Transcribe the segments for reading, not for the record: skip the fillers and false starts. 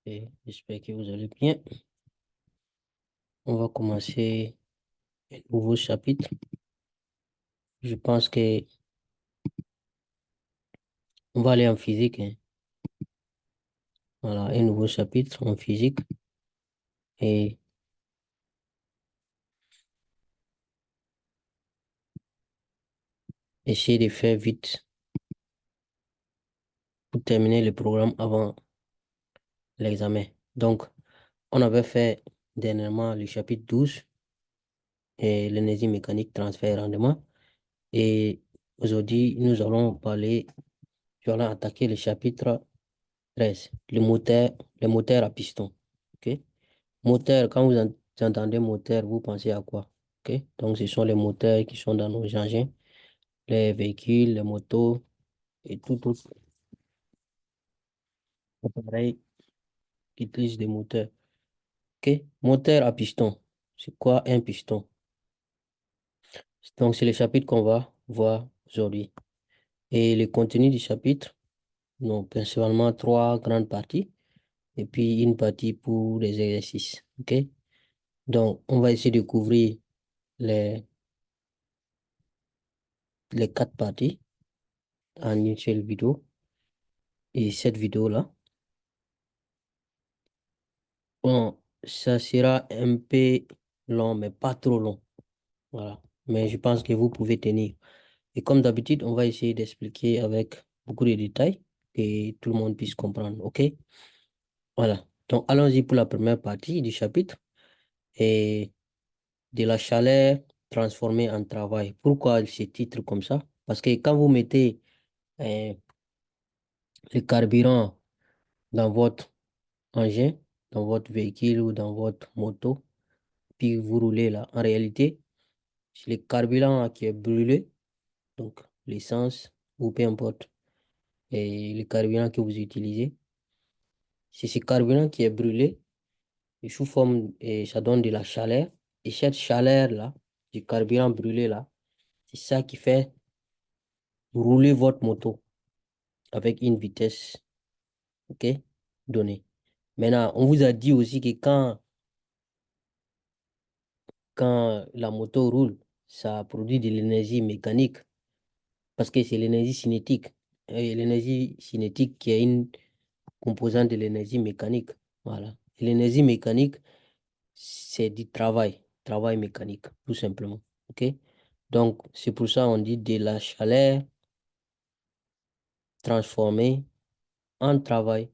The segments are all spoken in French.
Et j'espère que vous allez bien. On va commencer un nouveau chapitre. Je pense que on va aller en physique, hein. Voilà, un nouveau chapitre en physique et essayer de faire vite pour terminer le programme avant l'examen. Donc, on avait fait dernièrement le chapitre 12 et l'énergie mécanique, transfert et rendement. Et aujourd'hui, nous allons attaquer le chapitre 13, le moteur à piston. OK? Moteur, quand entendez moteur, vous pensez à quoi? OK? Donc, ce sont les moteurs qui sont dans nos engins, les véhicules, les motos et tout autre appareil qui utilise des moteurs. OK? Moteur à piston. C'est quoi un piston? Donc, c'est le chapitre qu'on va voir aujourd'hui. Et le contenu du chapitre, non, principalement trois grandes parties et puis une partie pour les exercices. OK? Donc, on va essayer de couvrir les, les quatre parties en une seule vidéo. Et cette vidéo-là, bon, ça sera un peu long, mais pas trop long. Voilà. Mais je pense que vous pouvez tenir. Et comme d'habitude, on va essayer d'expliquer avec beaucoup de détails que tout le monde puisse comprendre. OK? Voilà. Donc, allons-y pour la première partie du chapitre et de la chaleur transformée en travail. Pourquoi ce titre comme ça? Parce que quand vous mettez euh, le carburant dans votre engin, dans votre véhicule ou dans votre moto, puis vous roulez là, en réalité, c'est le carburant qui est brûlé, donc l'essence ou peu importe, et le carburant que vous utilisez, c'est ce carburant qui est brûlé et sous forme, et ça donne de la chaleur. Et cette chaleur-là, du carburant brûlé là, c'est ça qui fait rouler votre moto avec une vitesse, OK, donnée. Maintenant, on vous a dit aussi que quand la moto roule, ça produit de l'énergie mécanique parce que c'est l'énergie cinétique. Et l'énergie cinétique qui est une composante de l'énergie mécanique. Voilà. Et l'énergie mécanique, c'est du travail mécanique, tout simplement. OK? Donc, c'est pour ça on dit de la chaleur transformée en travail.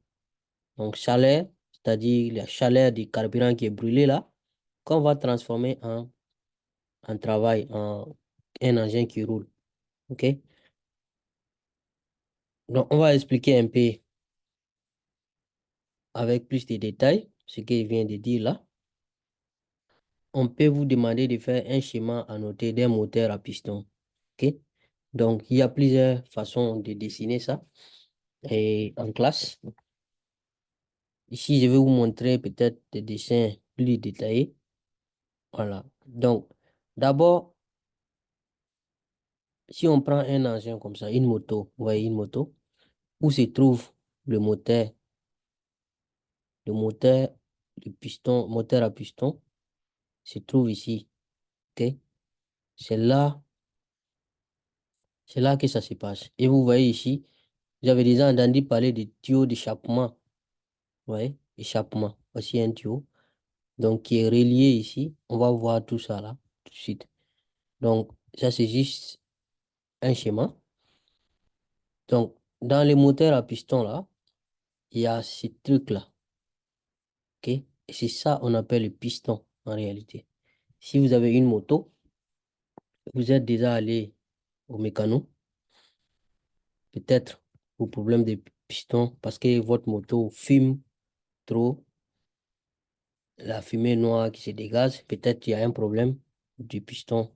Donc, chaleur, c'est-à-dire la chaleur du carburant qui est brûlé là, qu'on va transformer en travail, en un engin qui roule. OK? Donc, on va expliquer un peu avec plus de détails ce qu'il vient de dire là. On peut vous demander de faire un schéma annoté d'un moteur à piston. OK? Donc, il y a plusieurs façons de dessiner ça et en classe. Ici, je vais vous montrer peut-être des dessins plus détaillés. Voilà. Donc, d'abord, si on prend un engin comme ça, une moto, vous voyez une moto, où se trouve le moteur, le moteur, le piston, moteur à piston, se trouve ici. OK? C'est là, c'est là que ça se passe. Et vous voyez ici, j'avais déjà entendu parler de tuyau d'échappement. Ouais, échappement. Voici un tuyau. Donc, qui est relié ici. On va voir tout ça là, tout de suite. Donc, ça, c'est juste un schéma. Donc, dans les moteurs à piston là, il y a ces trucs-là. OK? Et c'est ça on appelle le piston en réalité. Si vous avez une moto, vous êtes déjà allé au mécano, peut-être au problème des pistons, parce que votre moto fume trop, la fumée noire qui se dégage, peut-être il y a un problème du piston,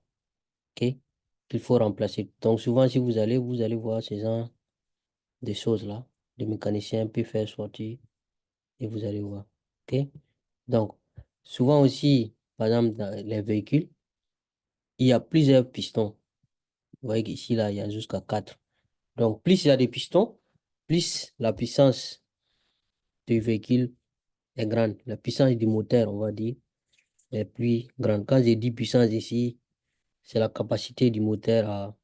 OK, qu'il faut remplacer. Donc souvent, si vous allez voir ces genre de choses-là, le mécanicien peut faire sortir et vous allez voir, OK? Donc, souvent aussi, par exemple, dans les véhicules, il y a plusieurs pistons. Vous voyez qu'ici, là, il y a jusqu'à 4. Donc, plus il y a des pistons, plus la puissance du véhicule est grande. La puissance du moteur, on va dire, est plus grande. Quand j'ai dit puissance ici, c'est la capacité du moteur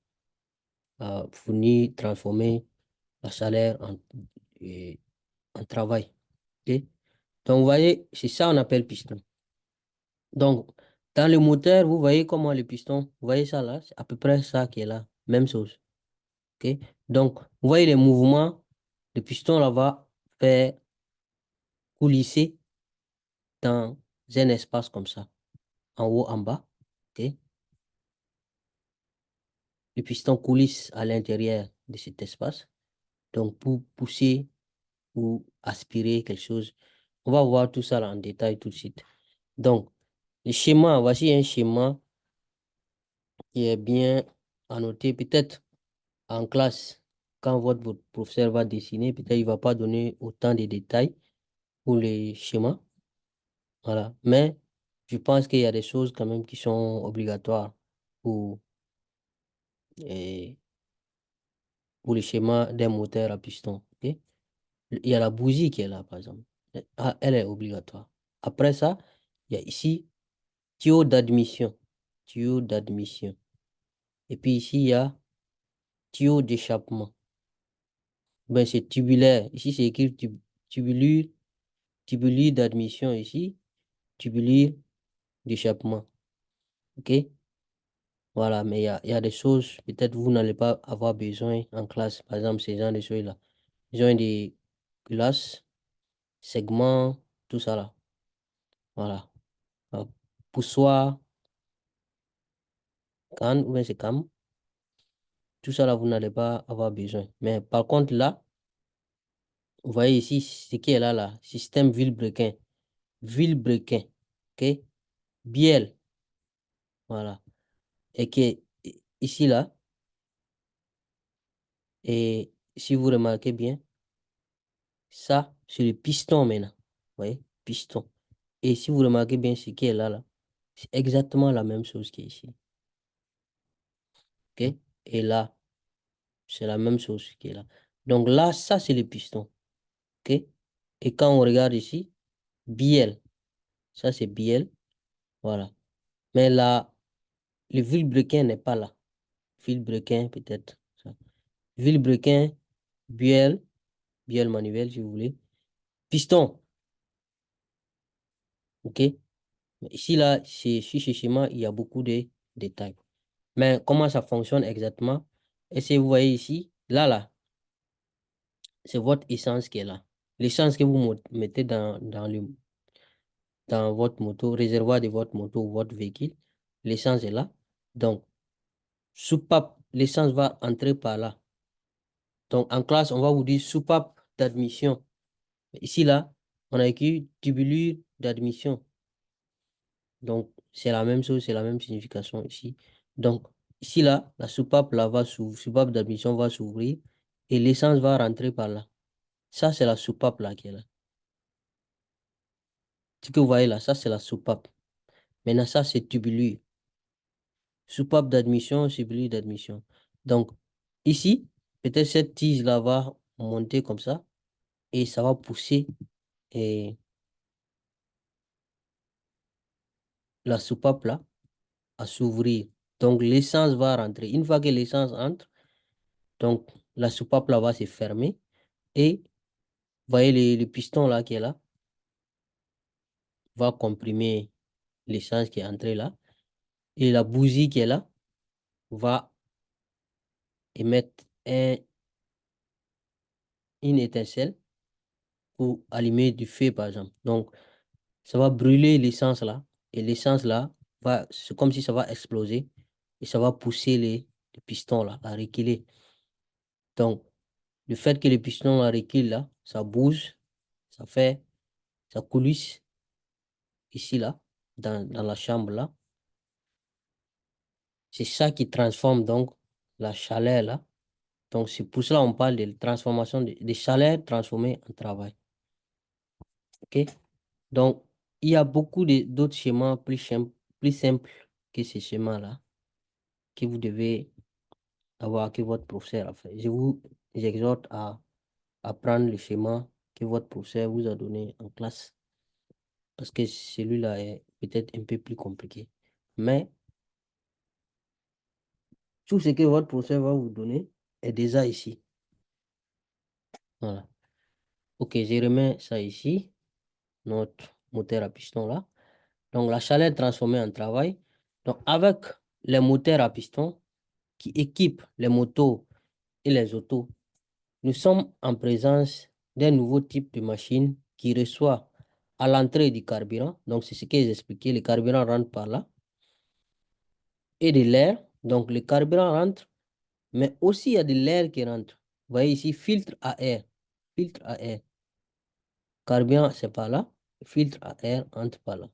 à fournir, transformer la chaleur en travail. Ok? Donc, vous voyez, c'est ça qu'on appelle piston. Donc, dans le moteur, vous voyez comment le piston, vous voyez ça là, c'est à peu près ça qui est là, même chose. Ok? Donc, vous voyez les mouvements, le piston là va faire coulisser dans un espace comme ça, en haut, en bas. Ok? Le piston coulisse à l'intérieur de cet espace. Donc, pour pousser ou aspirer quelque chose, on va voir tout ça là en détail tout de suite. Donc, le schéma, voici un schéma qui est bien annoté. Peut-être en classe, quand votre professeur va dessiner, peut-être il ne va pas donner autant de détails pour les schémas. Voilà. Mais je pense qu'il y a des choses quand même qui sont obligatoires pour, eh, pour le schéma d'un moteur à piston. Ok? Il y a la bougie qui est là, par exemple. Ah, elle est obligatoire. Après ça, il y a ici tuyau d'admission. Tuyau d'admission. Et puis ici, il y a tuyau d'échappement. Ben, c'est tubulaire. Ici, c'est écrit tubulure, tubulure d'admission ici, tubulure d'échappement. OK? Voilà, mais il y a des choses, peut-être vous n'allez pas avoir besoin en classe. Par exemple, ces genre de choses-là. Besoin des culasse, segments, tout ça là. Voilà. Ah, poussoir, canne, ou bien c'est cam. Tout ça là, vous n'allez pas avoir besoin. Mais par contre, là, vous voyez ici, ce qui est là, là, système Villebrequin. Villebrequin. OK? Bielle. Voilà. Et que ici, là, et si vous remarquez bien, ça, c'est le piston maintenant. Vous voyez? Piston. Et si vous remarquez bien ce qui est là, là, c'est exactement la même chose qui est ici. OK? Et là, c'est la même chose qui est là. Donc là, ça, c'est le piston. OK? Et quand on regarde ici, bielle. Ça, c'est bielle. Voilà. Mais là, le vilebrequin n'est pas là. Vilebrequin, peut-être. Ça. Vilebrequin, bielle, bielle manuelle, si vous voulez. Piston. OK? Mais ici, là, sur ce schéma, il y a beaucoup de détails. Mais comment ça fonctionne exactement? Et si vous voyez ici, là, là, c'est votre essence qui est là. L'essence que vous mettez dans votre moto, réservoir de votre moto ou votre véhicule, l'essence est là. Donc, soupape, l'essence va entrer par là. Donc, en classe, on va vous dire soupape d'admission. Ici, là, on a écrit tubulure d'admission. Donc, c'est la même chose, c'est la même signification ici. Donc, ici, là, la soupape, là, soupape d'admission va s'ouvrir et l'essence va rentrer par là. Ça, c'est la soupape, là, qui est là. Ce que vous voyez là, ça, c'est la soupape. Maintenant, ça, c'est tubulure. Soupape d'admission, tubulure d'admission. Donc, ici, peut-être cette tige-là va monter comme ça et ça va pousser et la soupape, là, à s'ouvrir. Donc, l'essence va rentrer. Une fois que l'essence entre, donc, la soupape, là, va se fermer et vous voyez le piston là qui est là, va comprimer l'essence qui est entrée là. Et la bougie qui est là va émettre une étincelle pour allumer du feu, par exemple. Donc, ça va brûler l'essence là. Et l'essence là, c'est comme si ça va exploser. Et ça va pousser les pistons là à reculer. Donc, le fait que les pistons là reculent là, ça bouge, ça coulisse ici là, dans la chambre là. C'est ça qui transforme donc la chaleur là. Donc, c'est pour cela qu'on parle de transformation de chaleur transformée en travail. OK? Donc, il y a beaucoup d'autres schémas plus simples que ces schémas-là que vous devez avoir, que votre professeur a fait. Je vous exhorte à apprendre le schéma que votre professeur vous a donné en classe. parce que celui-là est peut-être un peu plus compliqué. Mais tout ce que votre professeur va vous donner est déjà ici. Voilà. Ok, je remets ça ici, notre moteur à piston là. Donc, la chaleur est transformée en travail. Donc, avec les moteurs à piston qui équipent les motos et les autos, nous sommes en présence d'un nouveau type de machine qui reçoit à l'entrée du carburant. Donc, c'est ce que j'ai expliqué. Le carburant rentre par là. Et de l'air. Donc, le carburant rentre, mais aussi il y a de l'air qui rentre. Vous voyez ici, filtre à air. Filtre à air. Carburant, c'est par là. Filtre à air entre par là.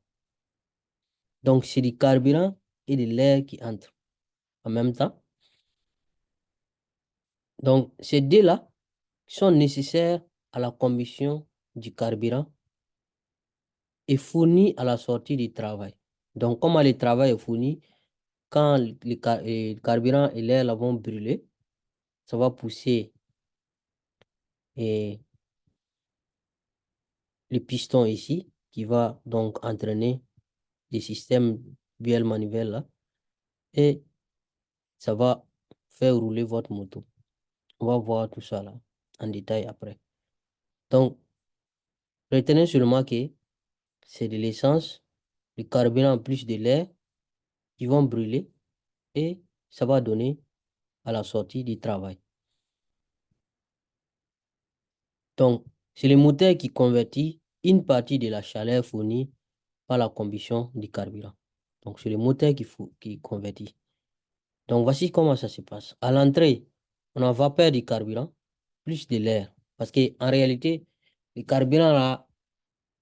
Donc, c'est du carburant et de l'air qui entrent en même temps. Donc, ces deux-là sont nécessaires à la combustion du carburant et fournis à la sortie du travail. Donc, comment le travail est fourni, quand le carburant et l'air là vont brûler, ça va pousser et le piston ici, qui va donc entraîner des systèmes duels manivelles là, et ça va faire rouler votre moto. On va voir tout ça là en détail après. Donc, retenez seulement que c'est de l'essence, le carburant plus de l'air qui vont brûler et ça va donner à la sortie du travail. Donc, c'est le moteur qui convertit une partie de la chaleur fournie par la combustion du carburant. Donc, c'est le moteur qui convertit. Donc, voici comment ça se passe. À l'entrée, on a vapeur du carburant plus de l'air. Parce qu'en réalité, le carburant là,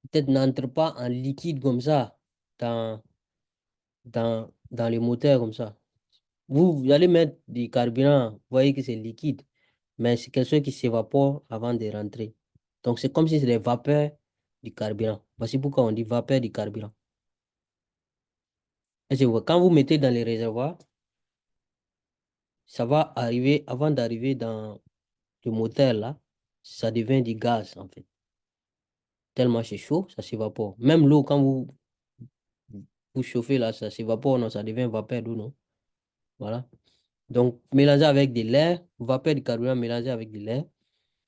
peut-être n'entre pas en liquide comme ça dans, dans le moteur comme ça. Vous allez mettre du carburant, vous voyez que c'est liquide, mais c'est quelque chose qui s'évapore avant de rentrer. Donc, c'est comme si c'était des vapeurs du carburant. Voici pourquoi on dit vapeur du carburant. Et quand vous mettez dans les réservoirs, ça va arriver, avant d'arriver dans le moteur là, ça devient du gaz en fait. Tellement c'est chaud, ça s'évapore. Même l'eau, quand vous chauffez là, ça s'évapore, non, ça devient vapeur d'eau, non? Voilà. Donc, mélangé avec de l'air, vapeur du carburant mélangé avec de l'air,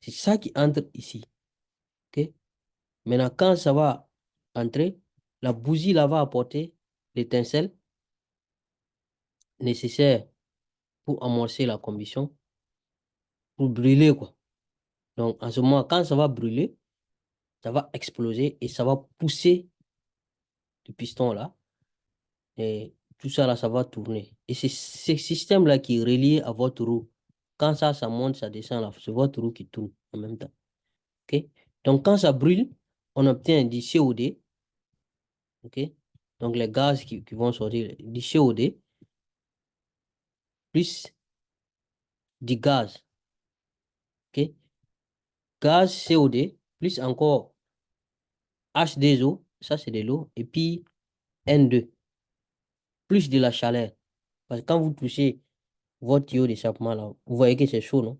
c'est ça qui entre ici. OK? Maintenant, quand ça va entrer, la bougie là va apporter l'étincelle nécessaire pour amorcer la combustion, pour brûler, quoi. Donc, en ce moment, quand ça va brûler, ça va exploser et ça va pousser le piston là. Et tout ça là, ça va tourner. Et c'est ce système-là qui est relié à votre roue. Quand ça monte, ça descend là, c'est votre roue qui tourne en même temps. OK? Donc, quand ça brûle, on obtient du COD. OK? Donc, les gaz qui vont sortir, du COD plus du gaz. OK? Gaz, COD, plus encore H2O, ça c'est de l'eau, et puis N2, plus de la chaleur. Parce que quand vous touchez votre tuyau d'échappement là, vous voyez que c'est chaud, non?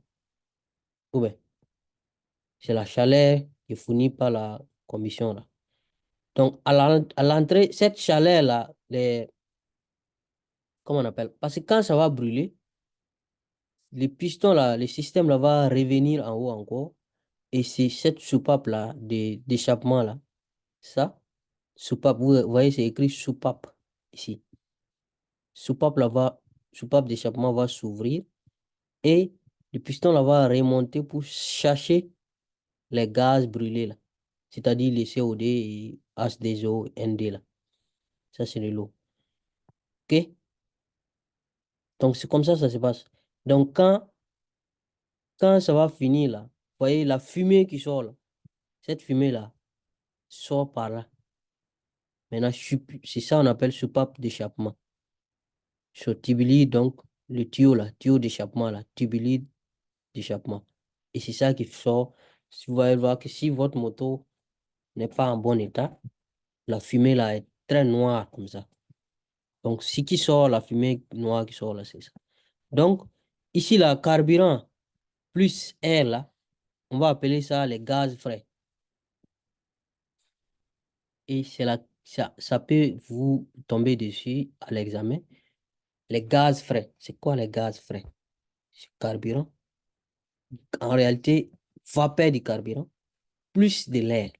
Ou bien, c'est la chaleur qui est fournie par la combustion là. Donc, à l'entrée, cette chaleur-là, comment on appelle? Parce que quand ça va brûler, les pistons là, le système là va revenir en haut encore. Et c'est cette soupape-là d'échappement là. Ça, soupape, vous voyez, c'est écrit soupape ici. Soupape là va, soupape d'échappement va s'ouvrir et le piston là va remonter pour chercher les gaz brûlés là. C'est-à-dire les COD et H2O, ND là. Ça, c'est de l'eau. OK? Donc, c'est comme ça se passe. Donc, quand ça va finir là, vous voyez la fumée qui sort là. Cette fumée-là sort par là. Maintenant, c'est ça on appelle soupape d'échappement. Sur tubuli, donc, le tuyau là, tuyau d'échappement là, tubuli d'échappement. Et c'est ça qui sort. Si vous allez voir que si votre moto n'est pas en bon état, la fumée là est très noire comme ça. Donc, ce qui sort, la fumée noire qui sort là, c'est ça. Donc, ici, la carburant plus air là, on va appeler ça les gaz frais. et ça peut vous tomber dessus à l'examen. Les gaz frais. C'est quoi les gaz frais? C'est carburant. En réalité, vapeur du carburant plus de l'air.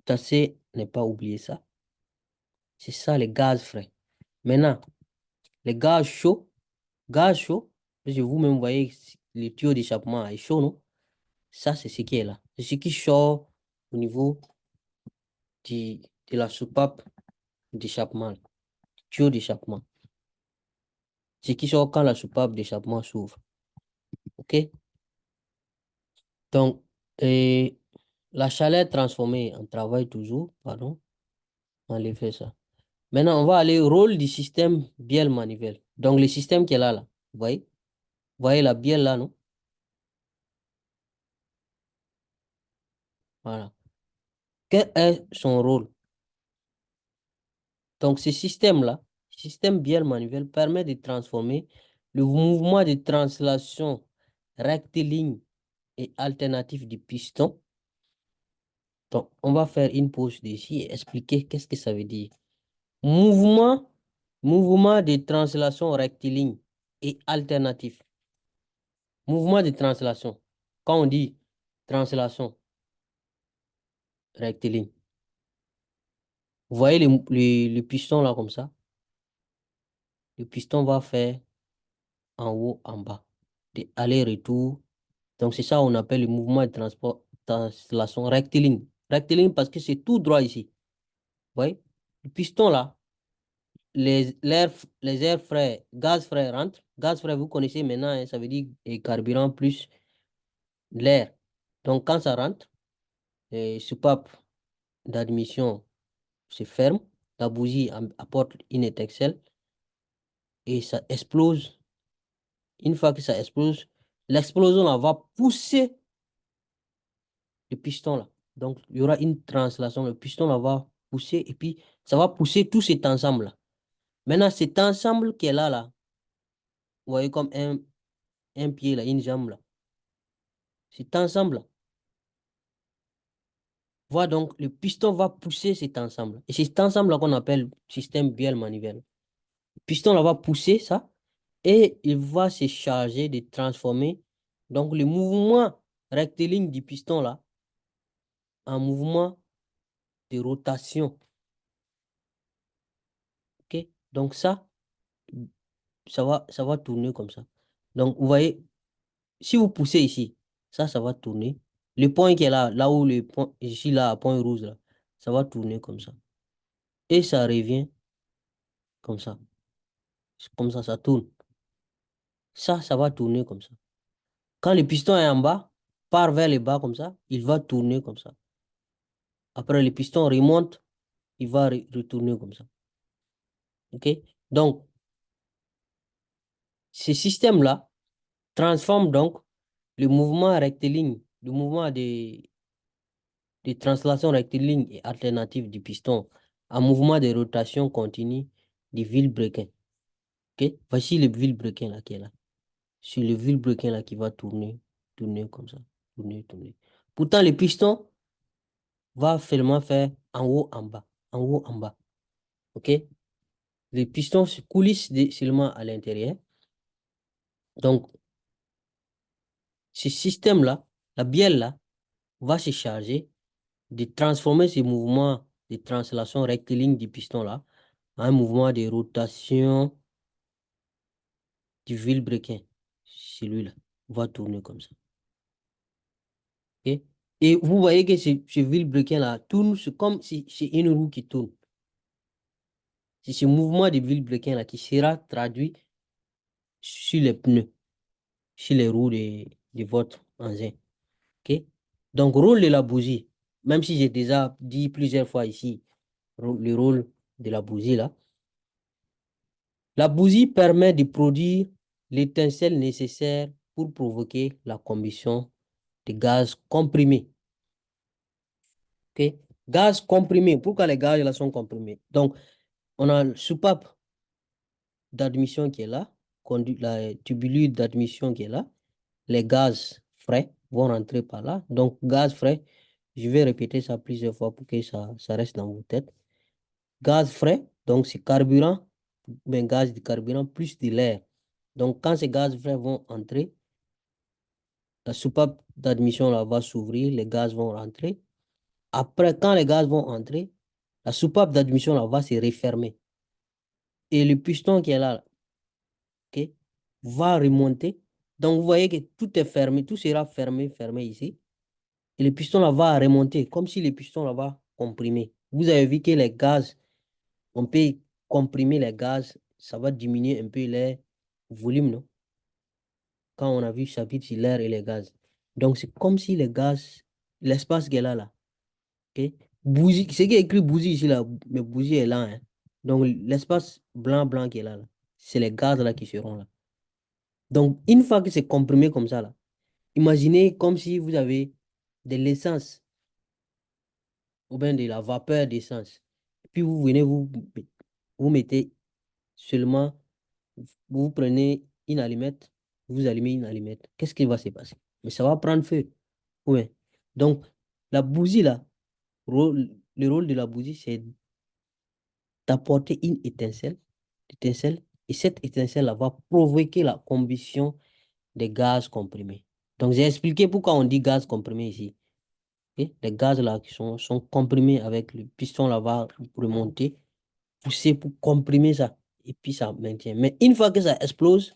Tâchez ne pas oublier ça. C'est ça les gaz frais. Maintenant, les gaz chauds, parce que vous-même voyez le tuyau d'échappement est chaud, non? Ça, c'est ce qui est là. C'est ce qui sort au niveau de la soupape d'échappement, tuyau d'échappement. Ce qui sort quand la soupape d'échappement s'ouvre. OK? Donc, la chaleur transformée en travail toujours, pardon, enlevez ça. Maintenant, on va aller au rôle du système bielle-manivelle. Donc, le système qui est là, vous voyez la bielle là, non? Voilà. Quel est son rôle? Donc, ce système-là, système bielle-manivelle, permet de transformer le mouvement de translation rectiligne et alternatif du piston. Donc, on va faire une pause ici et expliquer qu'est-ce que ça veut dire. Mouvement, mouvement de translation rectiligne et alternatif. Mouvement de translation. Quand on dit translation rectiligne, vous voyez le piston là comme ça? Le piston va faire en haut, en bas, de aller-retour. Donc, c'est ça qu'on appelle le mouvement de translation rectiligne. Rectiligne parce que c'est tout droit ici. Vous voyez? Le piston là, les airs frais, gaz frais rentrent. Gaz frais, vous connaissez maintenant, hein, ça veut dire carburant plus l'air. Donc, quand ça rentre, soupape d'admission se ferme, la bougie apporte une étincelle et ça explose. Une fois que ça explose, l'explosion là va pousser le piston là. Donc, il y aura une translation. Le piston là va pousser et puis ça va pousser tout cet ensemble là. Maintenant, cet ensemble qui est là, vous voyez comme un pied là, une jambe là. Cet ensemble là. Voilà, donc le piston va pousser cet ensemble. Et c'est cet ensemble-là qu'on appelle système bielle manivelle. Le piston là va pousser ça et il va se charger de transformer donc le mouvement rectiligne du piston là en mouvement de rotation. OK? Donc ça va tourner comme ça. Donc vous voyez, si vous poussez ici, ça va tourner. Le point qui est là, là où le point, ici là, point rouge là, ça va tourner comme ça. Et ça revient comme ça. Comme ça tourne. Ça va tourner comme ça. Quand le piston est en bas, part vers le bas comme ça, il va tourner comme ça. Après, le piston remonte, il va retourner comme ça. OK? Donc, ce système-là transforme donc le mouvement rectiligne, le mouvement de translation rectiligne et alternative du piston en mouvement de rotation continue du vilebrequin. OK? Voici le vilebrequin là qui est là. C'est le vilebrequin là qui va tourner, tourner comme ça. Tourner, tourner. Pourtant, le piston va seulement faire en haut, en bas, en haut, en bas. OK? Les pistons se coulissent seulement à l'intérieur. Donc, ce système-là, la bielle-là, va se charger de transformer ce mouvement de translation rectiligne du piston-là en un mouvement de rotation du vilebrequin. Celui-là va tourner comme ça. OK? Et vous voyez que ce vilebrequin-là tourne, c'est comme si c'est une roue qui tourne. C'est ce mouvement de vilebrequin-là qui sera traduit sur les pneus, sur les roues de votre engin. OK? Donc, rôle de la bougie, même si j'ai déjà dit plusieurs fois ici, le rôle de la bougie là, la bougie permet de produire l'étincelle nécessaire pour provoquer la combustion de gaz comprimés. OK? Gaz comprimé. Pourquoi les gaz là sont comprimés? Donc, on a le soupape d'admission qui est là, la tubulure d'admission qui est là, les gaz frais vont rentrer par là. Donc, gaz frais Je vais répéter ça plusieurs fois pour que ça reste dans vos têtes. Gaz frais, donc c'est carburant, ben gaz de carburant plus de l'air. Donc quand ces gaz frais vont entrer, la soupape d'admission là va s'ouvrir, les gaz vont rentrer. Après, quand les gaz vont entrer, la soupape d'admission là va se refermer. Et le piston qui est là, ok, va remonter. Donc vous voyez que tout est fermé, tout sera fermé ici. Et le piston là va remonter, comme si le piston là va comprimer. Vous avez vu que les gaz, on peut comprimer les gaz, ça va diminuer un peu les volumes, non? Quand on a vu le chapitre sur l'air et les gaz. Donc c'est comme si les gaz, l'espace qui est là, ok? Bougie, ce qui est écrit bougie ici, là, mais bougie est là, hein. Donc l'espace blanc qui est là, c'est les gaz là qui seront là. Donc une fois que c'est comprimé comme ça, là, imaginez comme si vous avez de l'essence ou bien de la vapeur d'essence. Puis vous venez, vous mettez seulement, vous prenez une allumette, vous allumez une allumette. Qu'est-ce qui va se passer? Mais ça va prendre feu. Oui. Donc, la bougie, là, le rôle de la bougie, c'est d'apporter une étincelle, et cette étincelle-là va provoquer la combustion des gaz comprimés. Donc, j'ai expliqué pourquoi on dit gaz comprimé ici. Ok? Les gaz là qui sont comprimés avec le piston là va remonter, pousser pour comprimer ça. Et puis ça maintient. Mais une fois que ça explose,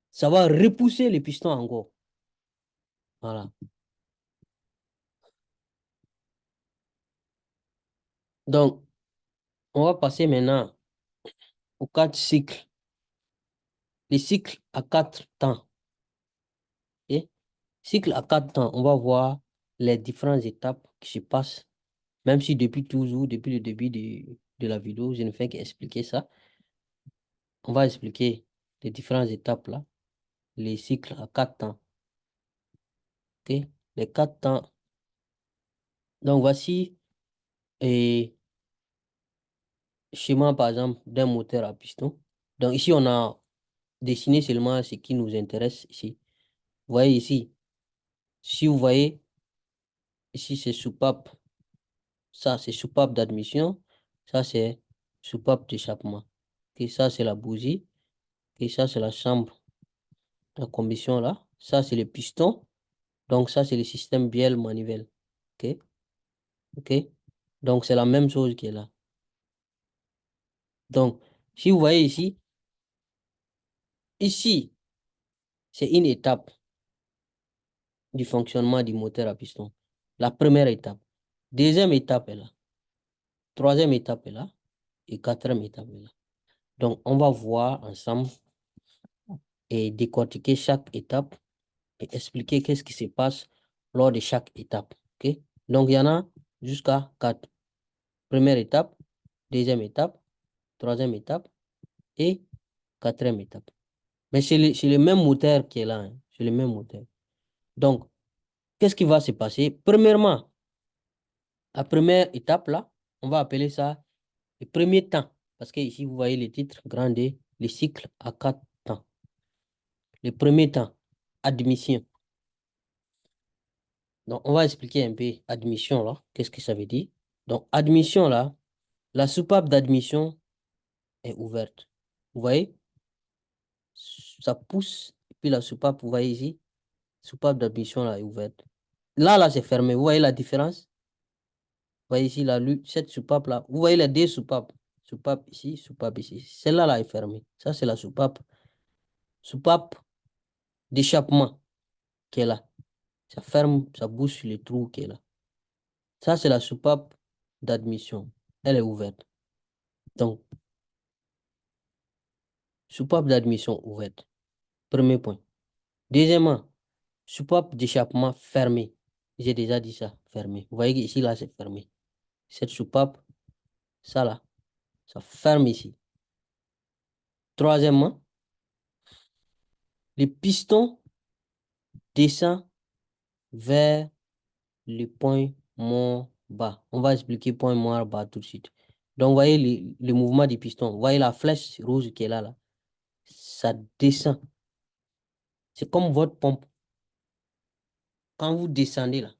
ça va repousser le piston encore. Voilà. Donc, on va passer maintenant aux quatre cycles. Les cycles à quatre temps. Ok? Cycle à quatre temps, on va voir les différentes étapes qui se passent. Même si depuis toujours, depuis le début de la vidéo, je ne fais qu'expliquer ça. On va expliquer les différentes étapes là, les cycles à quatre temps. Ok? Les quatre temps. Donc voici et schéma par exemple d'un moteur à piston. Donc ici on a dessiné seulement ce qui nous intéresse ici. Vous voyez ici, si vous voyez ici c'est soupape, ça c'est soupape d'admission, ça c'est soupape d'échappement. Ok, ça c'est la bougie, et ça c'est la chambre de combustion là. Ça c'est le piston, donc ça c'est le système bielle manivelle. Ok, ok. Donc c'est la même chose qui est là. Donc si vous voyez ici, ici c'est une étape du fonctionnement du moteur à piston. La première étape. Deuxième étape est là. Troisième étape est là. Et quatrième étape est là. Donc, on va voir ensemble et décortiquer chaque étape et expliquer qu'est-ce qui se passe lors de chaque étape. OK? Donc, il y en a jusqu'à quatre. Première étape, deuxième étape, troisième étape et quatrième étape. Mais c'est le même moteur qui est là, hein. C'est le même moteur. Donc, qu'est-ce qui va se passer? Premièrement, la première étape là, on va appeler ça le premier temps. Parce que ici, vous voyez le titre grand D, le cycle à quatre temps. Le premier temps, admission. Donc, on va expliquer un peu admission là. Qu'est-ce que ça veut dire? Donc, admission là, la soupape d'admission est ouverte. Vous voyez? Ça pousse. Et puis la soupape, vous voyez ici, soupape d'admission là est ouverte. Là, c'est fermé. Vous voyez la différence? Vous voyez ici, cette soupape là. Vous voyez les deux soupapes. Soupape ici, soupape ici. Celle-là là est fermée. Ça, c'est la soupape. Soupape d'échappement qui est là. Ça ferme, ça bouche le trou qui est là. Ça, c'est la soupape d'admission. Elle est ouverte. Donc, soupape d'admission ouverte. Premier point. Deuxièmement, soupape d'échappement fermée. J'ai déjà dit ça, fermée. Vous voyez qu'ici, là, c'est fermé. Cette soupape, ça là, ça ferme ici. Troisièmement, le piston descend vers le point mort bas. On va expliquer point mort bas tout de suite. Donc, vous voyez le mouvement du piston. Vous voyez la flèche rouge qui est là, là. Ça descend. C'est comme votre pompe. Quand vous descendez là,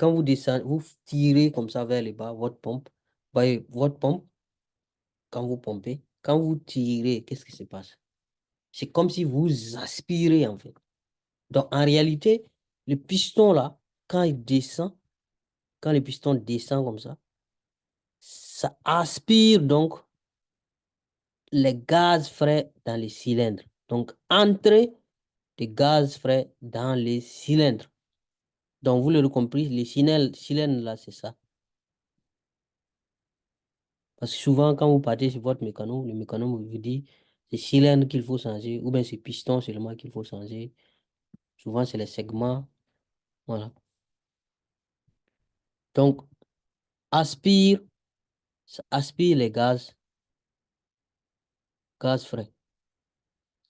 quand vous descendez, vous tirez comme ça vers le bas, votre pompe, voyez, votre pompe, quand vous pompez, quand vous tirez, qu'est-ce qui se passe? C'est comme si vous aspirez, en fait. Donc, en réalité, le piston, là, quand il descend, quand le piston descend comme ça aspire donc les gaz frais dans les cylindres. Donc, entrée des gaz frais dans les cylindres. Donc, vous l'aurez compris, les cylindres là, c'est ça. Parce que souvent, quand vous partez sur votre mécano, le mécano vous dit c'est cylindre qu'il faut changer, ou bien c'est piston seulement qu'il faut changer. Souvent, c'est les segments. Voilà. Donc, aspire, ça aspire les gaz frais,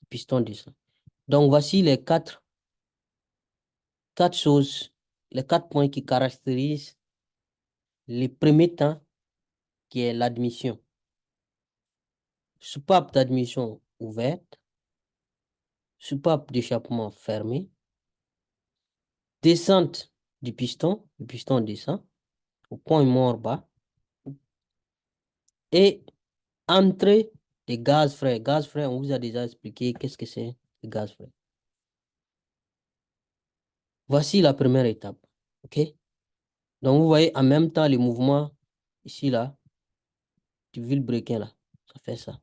piston descend. Donc, voici les quatre choses, les 4 points qui caractérisent le premier temps, qui est l'admission. Soupape d'admission ouverte, soupape d'échappement fermée, descente du piston, le piston descend au point mort bas, et entrée des gaz frais. Gaz frais, on vous a déjà expliqué qu'est-ce que c'est le gaz frais. Voici la première étape. OK? Donc, vous voyez en même temps les mouvements ici, là, du vilebrequin, là. Ça fait ça.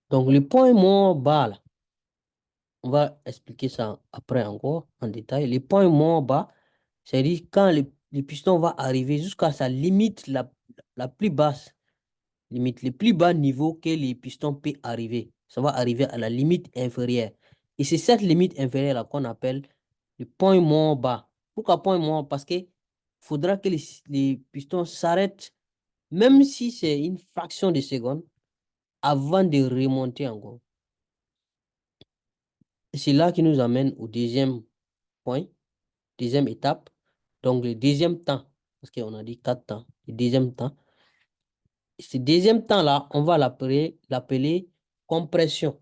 Donc, le point mort bas, là, on va expliquer ça après encore en détail. Les points morts bas, c'est-à-dire quand le piston va arriver jusqu'à sa limite la plus basse, limite le plus bas niveau que les pistons peut arriver. Ça va arriver à la limite inférieure. Et c'est cette limite inférieure-là qu'on appelle le point mort bas. Pourquoi point mort? Parce qu'il faudra que les pistons s'arrêtent, même si c'est une fraction de seconde, avant de remonter encore. Et c'est là qui nous amène au deuxième point, deuxième étape. Donc, le deuxième temps, parce qu'on a dit 4 temps, le deuxième temps. Ce deuxième temps-là, on va l'appeler compression.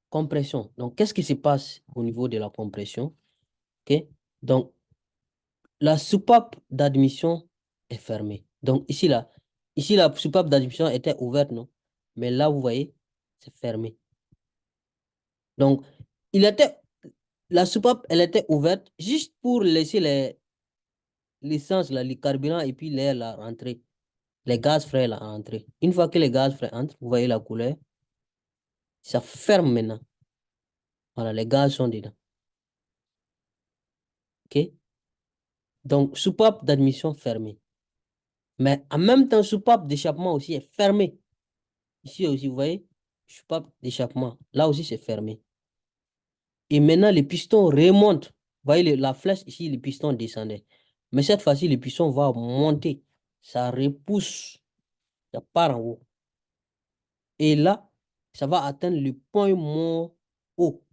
Compression. Donc, qu'est-ce qui se passe au niveau de la compression? OK? Donc, la soupape d'admission est fermée. Donc, ici, la soupape d'admission était ouverte, non? Mais là, vous voyez, c'est fermé. Donc, il était, la soupape, elle était ouverte juste pour laisser l'essence, là, le carburant et puis l'air là, rentrer. Les gaz frais là, rentrer. Une fois que les gaz frais entrent, vous voyez la couleur, ça ferme maintenant. Voilà, les gaz sont dedans. OK? Donc, soupape d'admission fermée. Mais en même temps, soupape d'échappement aussi est fermée. Ici aussi, vous voyez, soupape d'échappement. Là aussi, c'est fermé. Et maintenant, les pistons remontent. Vous voyez, la flèche ici, le piston descendait. Mais cette fois-ci, le piston va monter. Ça repousse. Ça part en haut. Et là, ça va atteindre le point mort haut.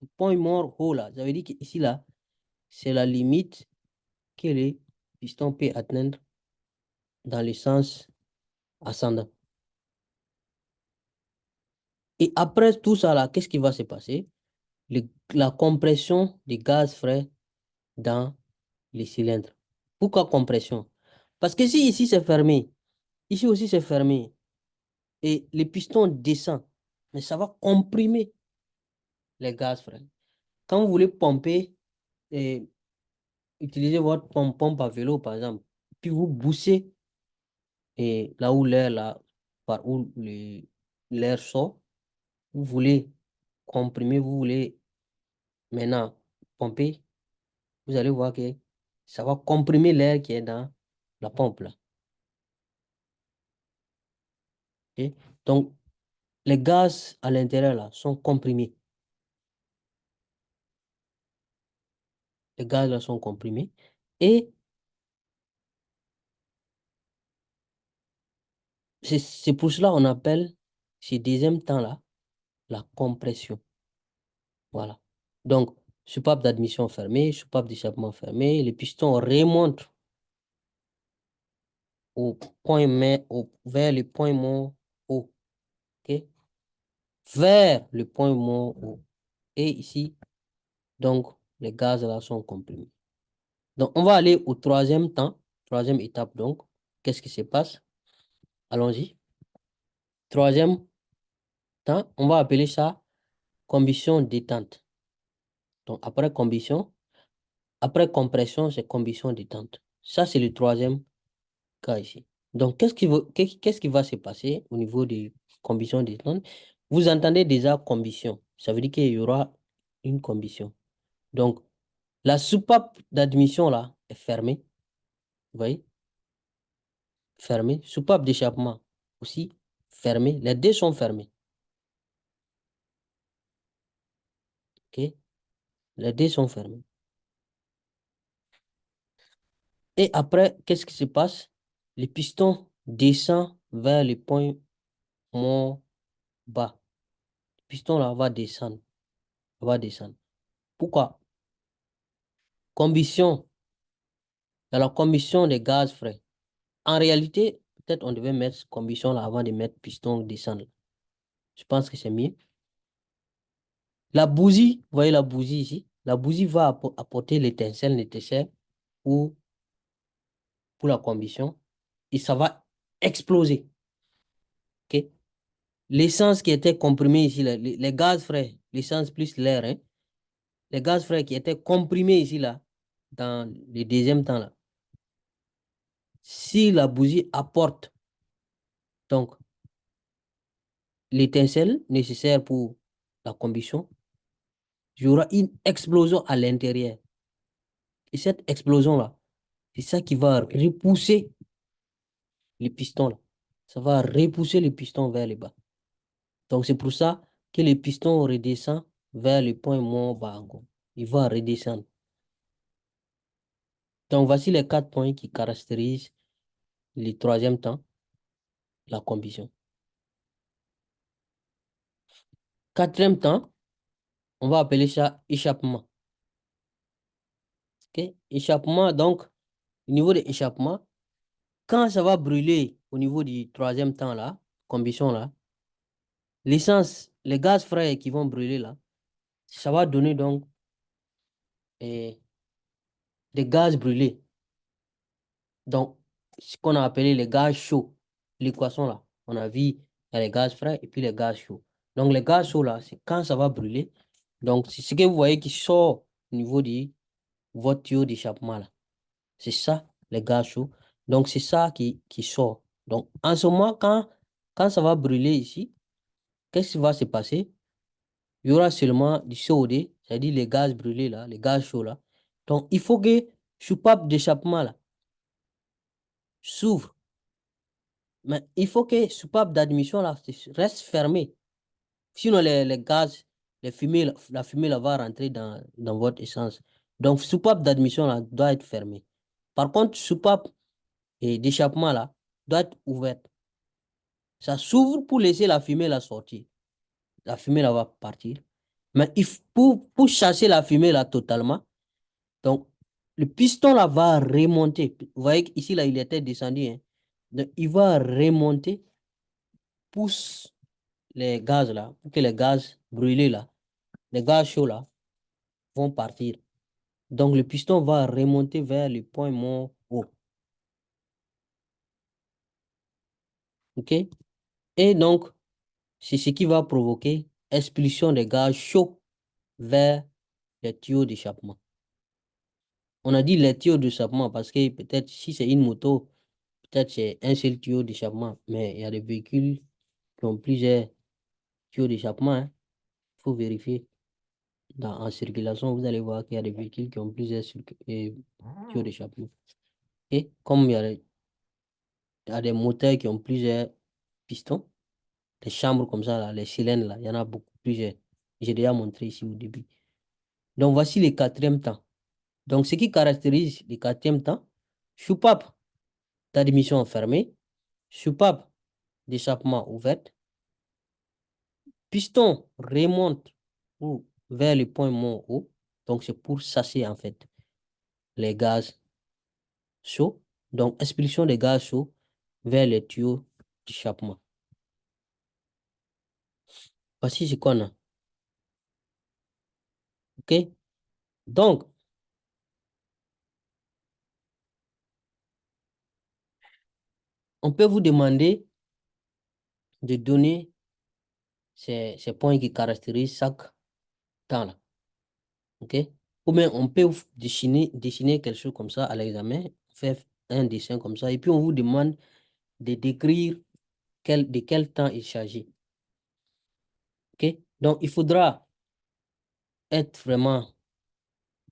Le point mort haut, là. Ça veut dire qu'ici, là, c'est la limite que les pistons peuvent atteindre dans le sens ascendant. Et après tout ça, là, qu'est-ce qui va se passer? La compression des gaz frais dans les cylindres. Pourquoi compression? Parce que si ici c'est fermé, ici aussi c'est fermé, et les pistons descendent, mais ça va comprimer les gaz frais. Quand vous voulez pomper, et utilisez votre pompe à vélo, par exemple, puis vous poussez et là où l'air, là, par où l'air sort, vous voulez comprimer, vous voulez maintenant pomper, vous allez voir que ça va comprimer l'air qui est dans la pompe là. Ok? Donc, les gaz à l'intérieur là sont comprimés. Les gaz là sont comprimés. Et c'est pour cela qu'on appelle ce deuxième temps-là la compression. Voilà. Donc, soupape d'admission fermée, soupape d'échappement fermée, les pistons remontent vers le point mort haut. OK? vers le point mort haut. Et ici, donc, les gaz là sont comprimés. Donc, on va aller au troisième temps, troisième étape donc. Qu'est-ce qui se passe? Allons-y. Troisième temps, on va appeler ça combustion détente. Donc, après compression, c'est combustion détente. Ça, c'est le troisième cas ici. Donc, qu'est-ce qui va se passer au niveau des combustions détente? Vous entendez déjà combustion. Ça veut dire qu'il y aura une combustion. Donc, la soupape d'admission là est fermée. Vous voyez? Fermée. Soupape d'échappement aussi fermée. Les deux sont fermés. OK? Les deux sont fermés. Et après, qu'est-ce qui se passe? Le piston descend vers le point mort bas. Le piston là va descendre. Va descendre. Pourquoi? Combustion. Dans la combustion des gaz frais. En réalité, peut-être on devait mettre combustion là avant de mettre piston descendre. Je pense que c'est mieux. La bougie, vous voyez la bougie ici? La bougie va apporter l'étincelle nécessaire pour, pour la combustion et ça va exploser. OK? L'essence qui était comprimée ici, là, les gaz frais, l'essence plus l'air, hein, les gaz frais qui étaient comprimés ici, là, dans le deuxième temps, là, si la bougie apporte donc l'étincelle nécessaire pour la combustion, il y aura une explosion à l'intérieur. Et cette explosion-là, c'est ça qui va repousser les pistons, là. Ça va repousser les pistons vers le bas. Donc, c'est pour ça que les pistons redescendent vers le point moins bas encore. Il va redescendre. Donc, voici les 4 points qui caractérisent le troisième temps, la combustion. Quatrième temps, on va appeler ça échappement. OK? Échappement, donc, au niveau de l'échappement, quand ça va brûler au niveau du troisième temps là, combustion là, l'essence, les gaz frais qui vont brûler là, ça va donner donc eh, des gaz brûlés. Donc, ce qu'on a appelé les gaz chauds. L'équation là, on a vu il y a les gaz frais et puis les gaz chauds. Donc, les gaz chauds là, c'est quand ça va brûler. Donc, c'est ce que vous voyez qui sort au niveau de votre tuyau d'échappement là. C'est ça, les gaz chauds. Donc, c'est ça qui sort. Donc, en ce moment, quand ça va brûler ici, qu'est-ce qui va se passer? Il y aura seulement du COD, c'est-à-dire les gaz brûlés là, les gaz chauds là. Donc, il faut que soupape d'échappement là s'ouvre. Mais il faut que soupape d'admission là reste fermée. Sinon, les gaz, les fumées, la fumée là, va rentrer dans votre essence. Donc, soupape d'admission là doit être fermée. Par contre, soupape d'échappement là doit être ouverte. Ça s'ouvre pour laisser la fumée là sortir. La fumée là va partir. Mais pour chasser la fumée là totalement, donc le piston là va remonter. Vous voyez qu'ici là, il était descendu, hein. Donc, il va remonter, pousse les gaz là, pour que les gaz brûlés là, les gaz chauds là, vont partir. Donc, le piston va remonter vers le point mort haut. OK? Et donc, c'est ce qui va provoquer expulsion des gaz chauds vers les tuyaux d'échappement. On a dit les tuyaux d'échappement parce que peut-être si c'est une moto, peut-être c'est un seul tuyau d'échappement. Mais il y a des véhicules qui ont plusieurs tuyaux d'échappement, hein. Il faut vérifier. En circulation, vous allez voir qu'il y a des véhicules qui ont plusieurs tuyaux d'échappement. Et comme il y a des moteurs qui ont plusieurs pistons, les chambres comme ça, là, les cylindres, là, il y en a beaucoup, plusieurs. J'ai déjà montré ici au début. Donc, voici le quatrième temps. Donc, ce qui caractérise le quatrième temps, soupape d'admission fermée, soupape d'échappement ouverte, piston remonte vers le point mort haut. Donc, c'est pour chasser en fait les gaz chauds. Donc, expulsion des gaz chauds vers les tuyaux d'échappement. Voici ce qu'on a. OK? Donc, on peut vous demander de donner ces points qui caractérisent chaque temps là. OK? Ou bien on peut vous dessiner quelque chose comme ça à l'examen, faire un dessin comme ça, et puis on vous demande de décrire de quel temps il s'agit. OK? Donc, il faudra être vraiment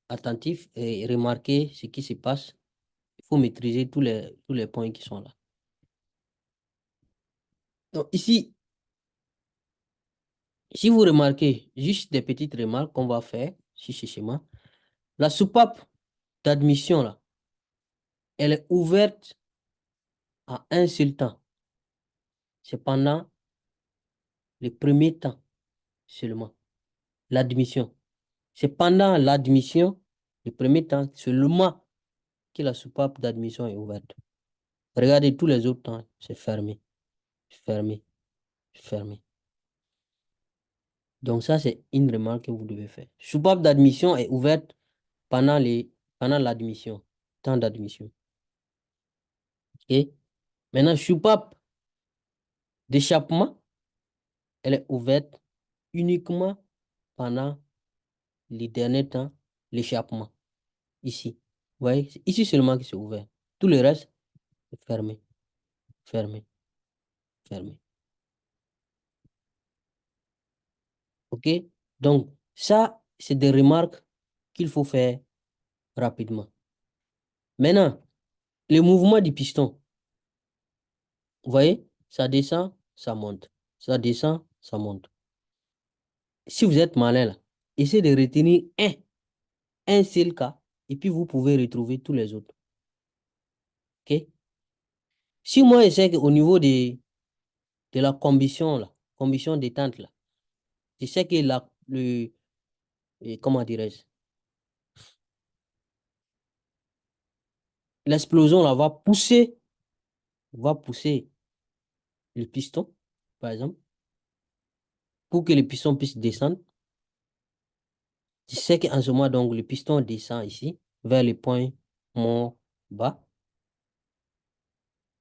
attentif et remarquer ce qui se passe. Il faut maîtriser tous les points qui sont là. Donc, ici, si vous remarquez juste des petites remarques qu'on va faire sur ce schéma, la soupape d'admission, là, elle est ouverte à un seul temps. C'est pendant le premier temps seulement. L'admission. C'est pendant l'admission, le premier temps seulement, que la soupape d'admission est ouverte. Regardez tous les autres temps, c'est fermé, fermé, fermé. Donc ça, c'est une remarque que vous devez faire. Soupape d'admission est ouverte pendant l'admission, temps d'admission. OK? Maintenant, soupape d'échappement, elle est ouverte uniquement pendant les derniers temps, l'échappement. Ici. Vous voyez? C'est ici seulement que c'est ouvert. Tout le reste est fermé, fermé, fermé. OK? Donc, ça, c'est des remarques qu'il faut faire rapidement. Maintenant, le mouvement du piston. Vous voyez? Ça descend, ça monte. Ça descend, ça monte. Si vous êtes malin, là, essayez de retenir un seul cas, et puis vous pouvez retrouver tous les autres. OK? Si moi, je sais qu'au niveau de la combustion, là, combustion détente, là, je sais que comment dirais-je, l'explosion, là, va pousser le piston, par exemple, pour que le piston puisse descendre. Je sais qu'en ce moment, donc, le piston descend ici, vers le point mort bas.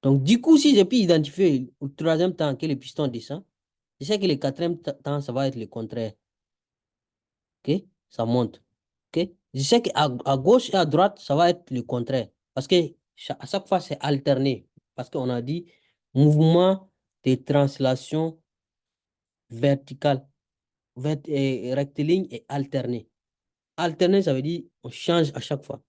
Donc, du coup, si j'ai pu identifier au troisième temps que le piston descend, je sais que le quatrième temps, ça va être le contraire. OK? Ça monte. OK? Je sais qu'à gauche et à droite, ça va être le contraire. Parce que à chaque fois, c'est alterné. Parce qu'on a dit mouvement de translation verticale, rectiligne et alterné. Alterner, ça veut dire on change à chaque fois.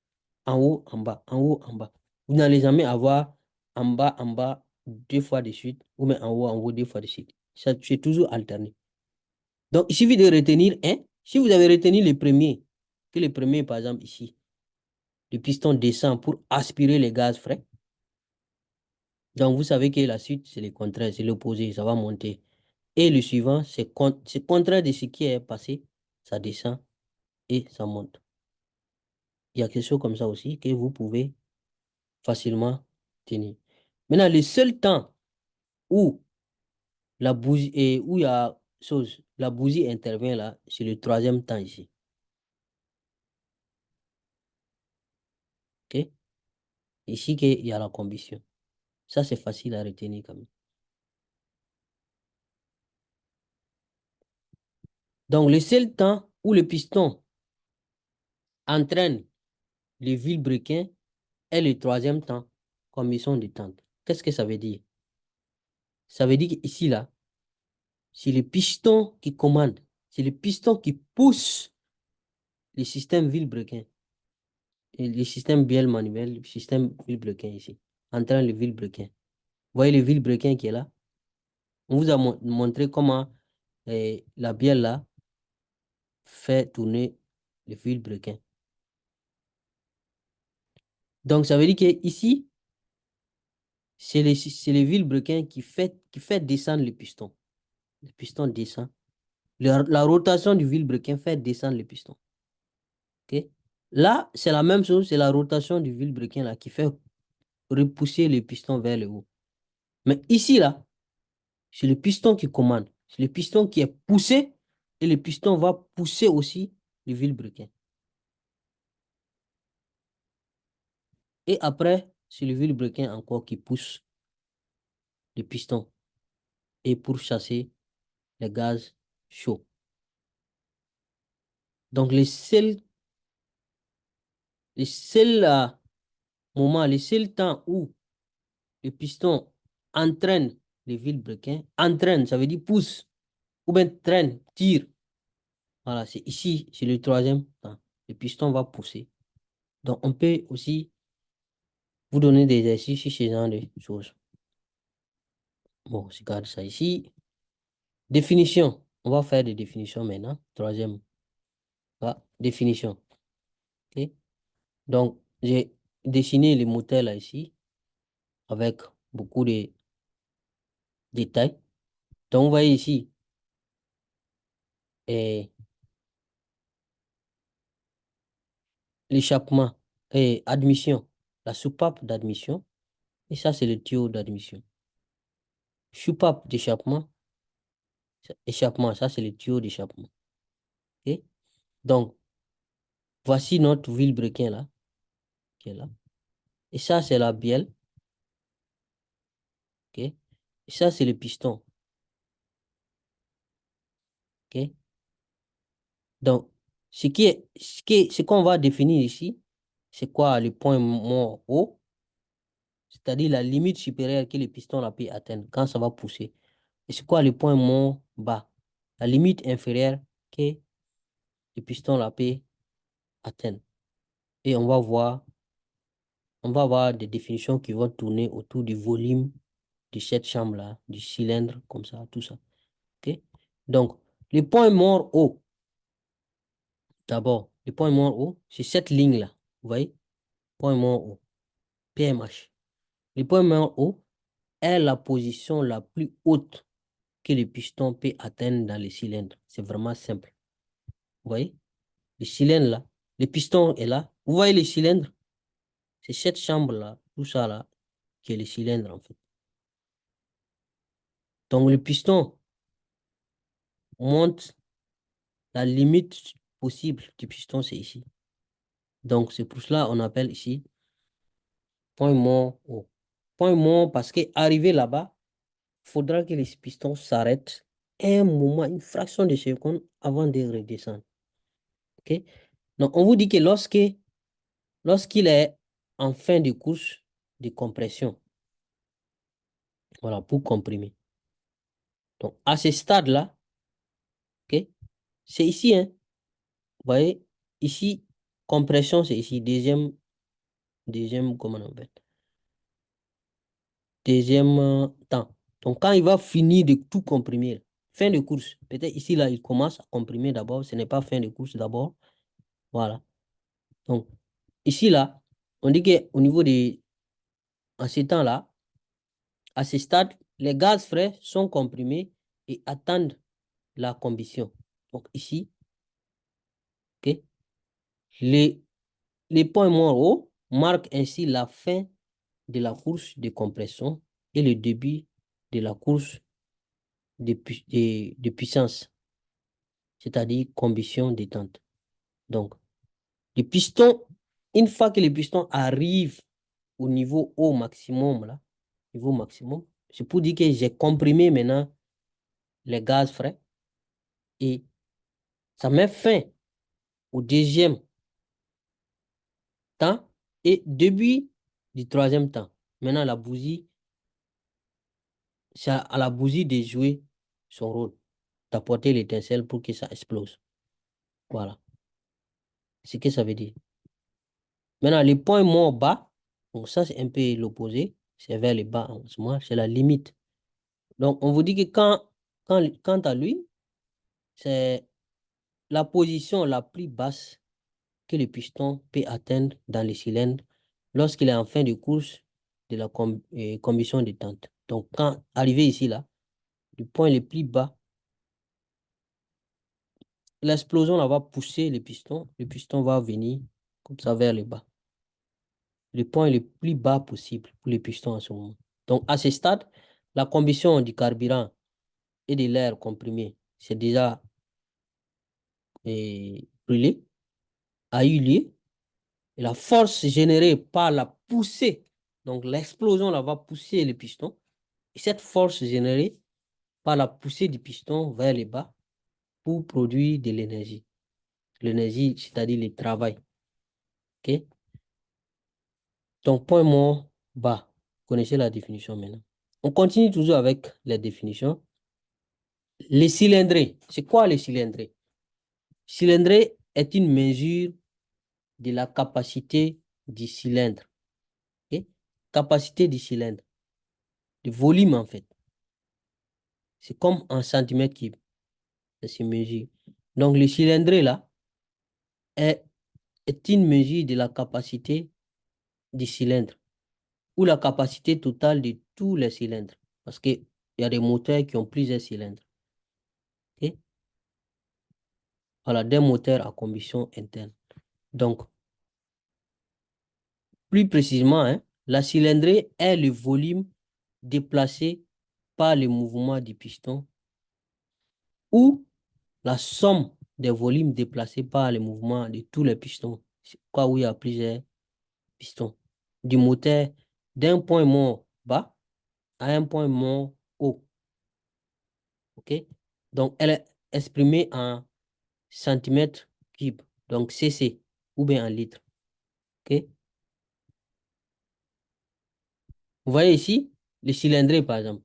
En haut, en bas, en haut, en bas. Vous n'allez jamais avoir en bas, deux fois de suite, ou même en haut, deux fois de suite. C'est toujours alterné. Donc, il suffit de retenir un. Si vous avez retenu le premier, que le premier, par exemple, ici, le piston descend pour aspirer les gaz frais. Donc, vous savez que la suite, c'est le contraire, c'est l'opposé, ça va monter. Et le suivant, c'est contraire de ce qui est passé, ça descend et ça monte. Il y a quelque chose comme ça aussi que vous pouvez facilement tenir. Maintenant, le seul temps où la bougie où il y a la bougie intervient là, c'est le troisième temps ici. OK? Ici qu'il y a la combustion. Ça, c'est facile à retenir quand même. Donc, le seul temps où le piston entraîne le vilebrequin est le troisième temps, combustion détente. Qu'est-ce que ça veut dire? Ça veut dire qu'ici, là, c'est le piston qui commande. C'est le piston qui pousse le système vilebrequin. Et le système bielle manuel, le système vilebrequin ici. Entraîne le vilebrequin. Vous voyez le vilebrequin qui est là? On vous a montré comment la bielle là fait tourner le vilebrequin. Donc, ça veut dire que ici, c'est le vilebrequin qui fait descendre le piston. Le piston descend. La rotation du vilebrequin fait descendre le piston. OK? Là, c'est la même chose, c'est la rotation du vilebrequin là qui fait repousser le piston vers le haut. Mais ici, là, c'est le piston qui commande. C'est le piston qui est poussé et le piston va pousser aussi le vilebrequin. Et après, c'est le vilebrequin encore qui pousse le piston et pour chasser les gaz chauds. Donc, les seuls moments, les seuls temps où le piston entraîne le vilebrequin, entraîne, ça veut dire pousse, ou bien traîne, tire. Voilà, c'est ici, c'est le troisième temps. Le piston va pousser. Donc, on peut aussi vous donner des exercices sur ce genre de choses. Bon, je garde ça ici. Définition. On va faire des définitions maintenant. Troisième. Ah, définition. OK? Donc, j'ai dessiné le moteur là ici avec beaucoup de détails. Donc, vous voyez ici, eh, l'échappement et admission, la soupape d'admission. Et ça, c'est le tuyau d'admission. Soupape d'échappement, échappement, ça, c'est le tuyau d'échappement. OK? Donc, voici notre vilebrequin là, qui est là. Et ça, c'est la bielle. OK? Et ça, c'est le piston. OK? Donc, ce qu'on va définir ici, c'est quoi le point mort haut, c'est-à-dire la limite supérieure que le piston là peut atteindre quand ça va pousser. Et c'est quoi le point mort bas, la limite inférieure que le piston là peut atteindre. Et on va avoir des définitions qui vont tourner autour du volume de cette chambre-là, du cylindre, comme ça, tout ça. OK? Donc, le point mort haut, d'abord, le point mort haut, c'est cette ligne-là. Vous voyez? Point mort haut, PMH. Le point mort haut est la position la plus haute que le piston peut atteindre dans le cylindre. C'est vraiment simple. Vous voyez? Le cylindre là, le piston est là. Vous voyez le cylindre? C'est cette chambre-là, tout ça là, qui est le cylindre en fait. Donc le piston monte, la limite possible du piston, c'est ici. Donc c'est pour cela qu'on appelle ici point mort haut. Point mort parce qu'arrivé là-bas, il faudra que le piston s'arrête un moment, une fraction de seconde avant de redescendre. OK? Donc on vous dit que lorsqu'il est en fin de course de compression, voilà, pour comprimer. Donc à ce stade-là, OK, c'est ici, hein. Vous voyez, ici, compression, c'est ici, comment on appelle? Deuxième temps. Donc, quand il va finir de tout comprimer, fin de course, peut-être ici, là, il commence à comprimer d'abord, ce n'est pas fin de course d'abord. Voilà. Donc, ici, là, on dit qu'au niveau de, en ce temps-là, à ce stade, les gaz frais sont comprimés et attendent la combustion. Donc, ici, OK, les, les points moins hauts marquent ainsi la fin de la course de compression et le début de la course de puissance, c'est-à-dire combustion détente. Donc, le piston, une fois que le piston arrive au niveau au maximum, là, niveau maximum, c'est pour dire que j'ai comprimé maintenant les gaz frais et ça met fin au deuxième temps et début du troisième temps. Maintenant, la bougie, c'est à la bougie de jouer son rôle, d'apporter l'étincelle pour que ça explose. Voilà. C'est ce que ça veut dire. Maintenant, les points moins bas, donc ça, c'est un peu l'opposé. C'est vers le bas en ce moment, c'est la limite. Donc, on vous dit que quant à lui, c'est la position la plus basse que le piston peut atteindre dans le cylindre lorsqu'il est en fin de course de la combustion détente. Donc, quand arrivé ici, là, le point le plus bas, l'explosion là va pousser le piston va venir comme ça vers le bas. Le point le plus bas possible pour les pistons en ce moment. Donc, à ce stade, la combustion du carburant et de l'air comprimé, c'est déjà brûlé, a eu lieu, et la force générée par la poussée, donc l'explosion là va pousser le piston, et cette force générée par la poussée du piston vers le bas pour produire de l'énergie. L'énergie, c'est-à-dire le travail. OK? Donc, point mort bas. Vous connaissez la définition maintenant. On continue toujours avec les définitions. Les cylindrées. C'est quoi les cylindrées? Cylindrée est une mesure de la capacité du cylindre. OK? Capacité du cylindre. Le volume, en fait. C'est comme en centimètres cubes. Ça se mesure. Donc, le cylindrée, là, est, est une mesure de la capacité du cylindre ou la capacité totale de tous les cylindres. Parce qu'il y a des moteurs qui ont plusieurs cylindres. OK? Voilà, des moteurs à combustion interne. Donc, plus précisément, hein, la cylindrée est le volume déplacé par le mouvement du piston ou la somme des volumes déplacés par le mouvement de tous les pistons. C'est quoi où il y a plusieurs pistons. Du moteur d'un point mort bas à un point mort haut. OK? Donc, elle est exprimée en centimètres cubes, donc cc, ou bien en litres. OK? Vous voyez ici, les cylindrées, par exemple.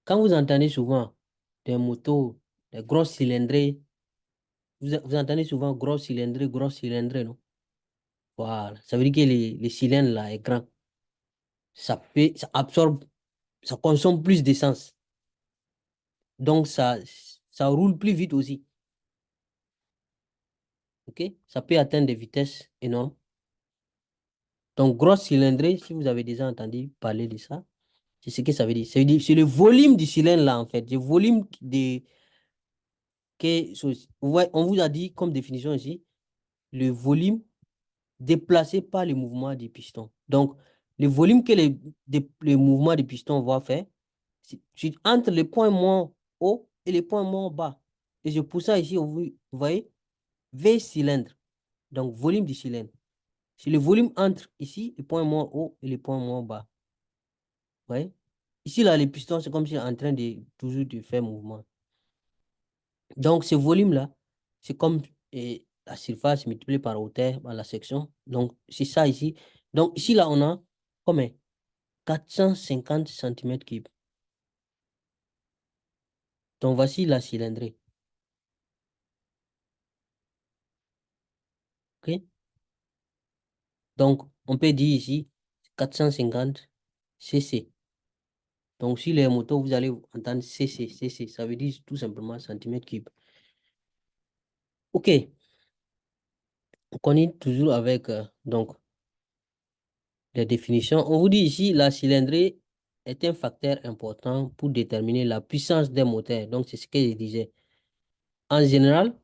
Quand vous entendez souvent des motos, des grosses cylindrées, vous entendez souvent gros cylindrées, non? Voilà. Ça veut dire que les cylindres là est grand. Ça absorbe, ça consomme plus d'essence. Donc, ça roule plus vite aussi. OK? Ça peut atteindre des vitesses énormes. Donc, grosse cylindrée, si vous avez déjà entendu parler de ça, c'est ce que ça veut dire. Ça veut dire, c'est le volume du cylindre là, en fait. Le volume de. Ouais, on vous a dit comme définition ici, le volume déplacé par le mouvement du piston. Donc, le volume que le mouvement du piston va faire, c'est entre le point moins haut et le point moins bas. Et c'est pour ça ici, vous voyez, V cylindre. Donc, volume du cylindre. C'est le volume entre ici, le point moins haut et le point moins bas. Vous voyez? Ici, là, le piston, c'est comme si en train de toujours de faire mouvement. Donc, ce volume-là, c'est comme la surface multipliée par hauteur, par la section. Donc, c'est ça ici. Donc, ici, là, on a combien? 450 centimètres cubes. Donc, voici la cylindrée. OK? Donc, on peut dire ici 450 cc. Donc, sur les motos, vous allez entendre cc, cc. Ça veut dire tout simplement centimètres cubes. OK. On continue toujours avec donc, les définitions. On vous dit ici, la cylindrée est un facteur important pour déterminer la puissance des moteurs. Donc, c'est ce que je disais. En général,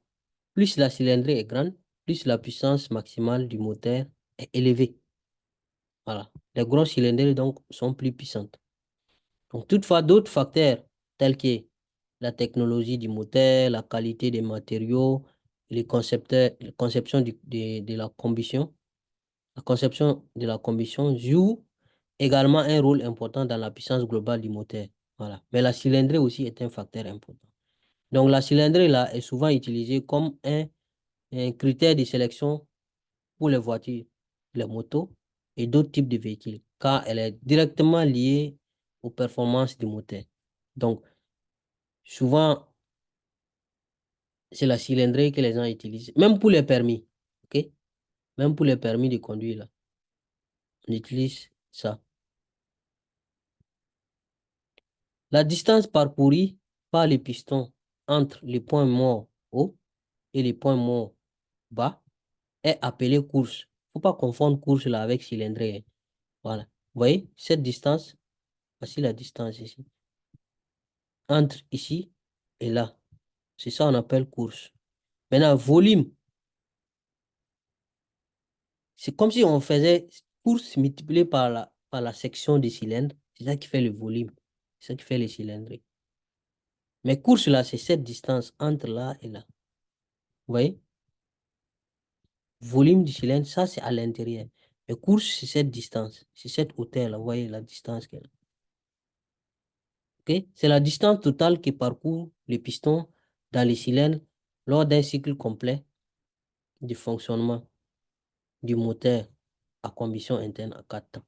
plus la cylindrée est grande, plus la puissance maximale du moteur est élevée. Voilà. Les grosses cylindrées, donc, sont plus puissantes. Donc, toutefois, d'autres facteurs tels que la technologie du moteur, la qualité des matériaux, la conception de la combustion, la conception de la combustion joue également un rôle important dans la puissance globale du moteur. Voilà. Mais la cylindrée aussi est un facteur important. Donc, la cylindrée là est souvent utilisée comme un critère de sélection pour les voitures, les motos et d'autres types de véhicules, car elle est directement liée aux performances du moteur. Donc, souvent, c'est la cylindrée que les gens utilisent, même pour les permis. OK? Même pour les permis de conduire, là, on utilise ça. La distance parcourue par les pistons entre les points morts haut et les points morts bas est appelée course. Il ne faut pas confondre course là avec cylindrée, hein. Voilà. Vous voyez, cette distance, voici la distance ici, entre ici et là. C'est ça qu'on appelle course. Maintenant, volume, c'est comme si on faisait course multipliée par la section des cylindres. C'est ça qui fait le volume. C'est ça qui fait les cylindrées. Mais course là, c'est cette distance entre là et là. Vous voyez? Volume du cylindre, ça c'est à l'intérieur. Mais course, c'est cette distance. C'est cette hauteur là. Vous voyez la distance qu'elle a. OK? C'est la distance totale que parcourt le piston dans les cylindres lors d'un cycle complet de fonctionnement du moteur à combustion interne à 4 temps.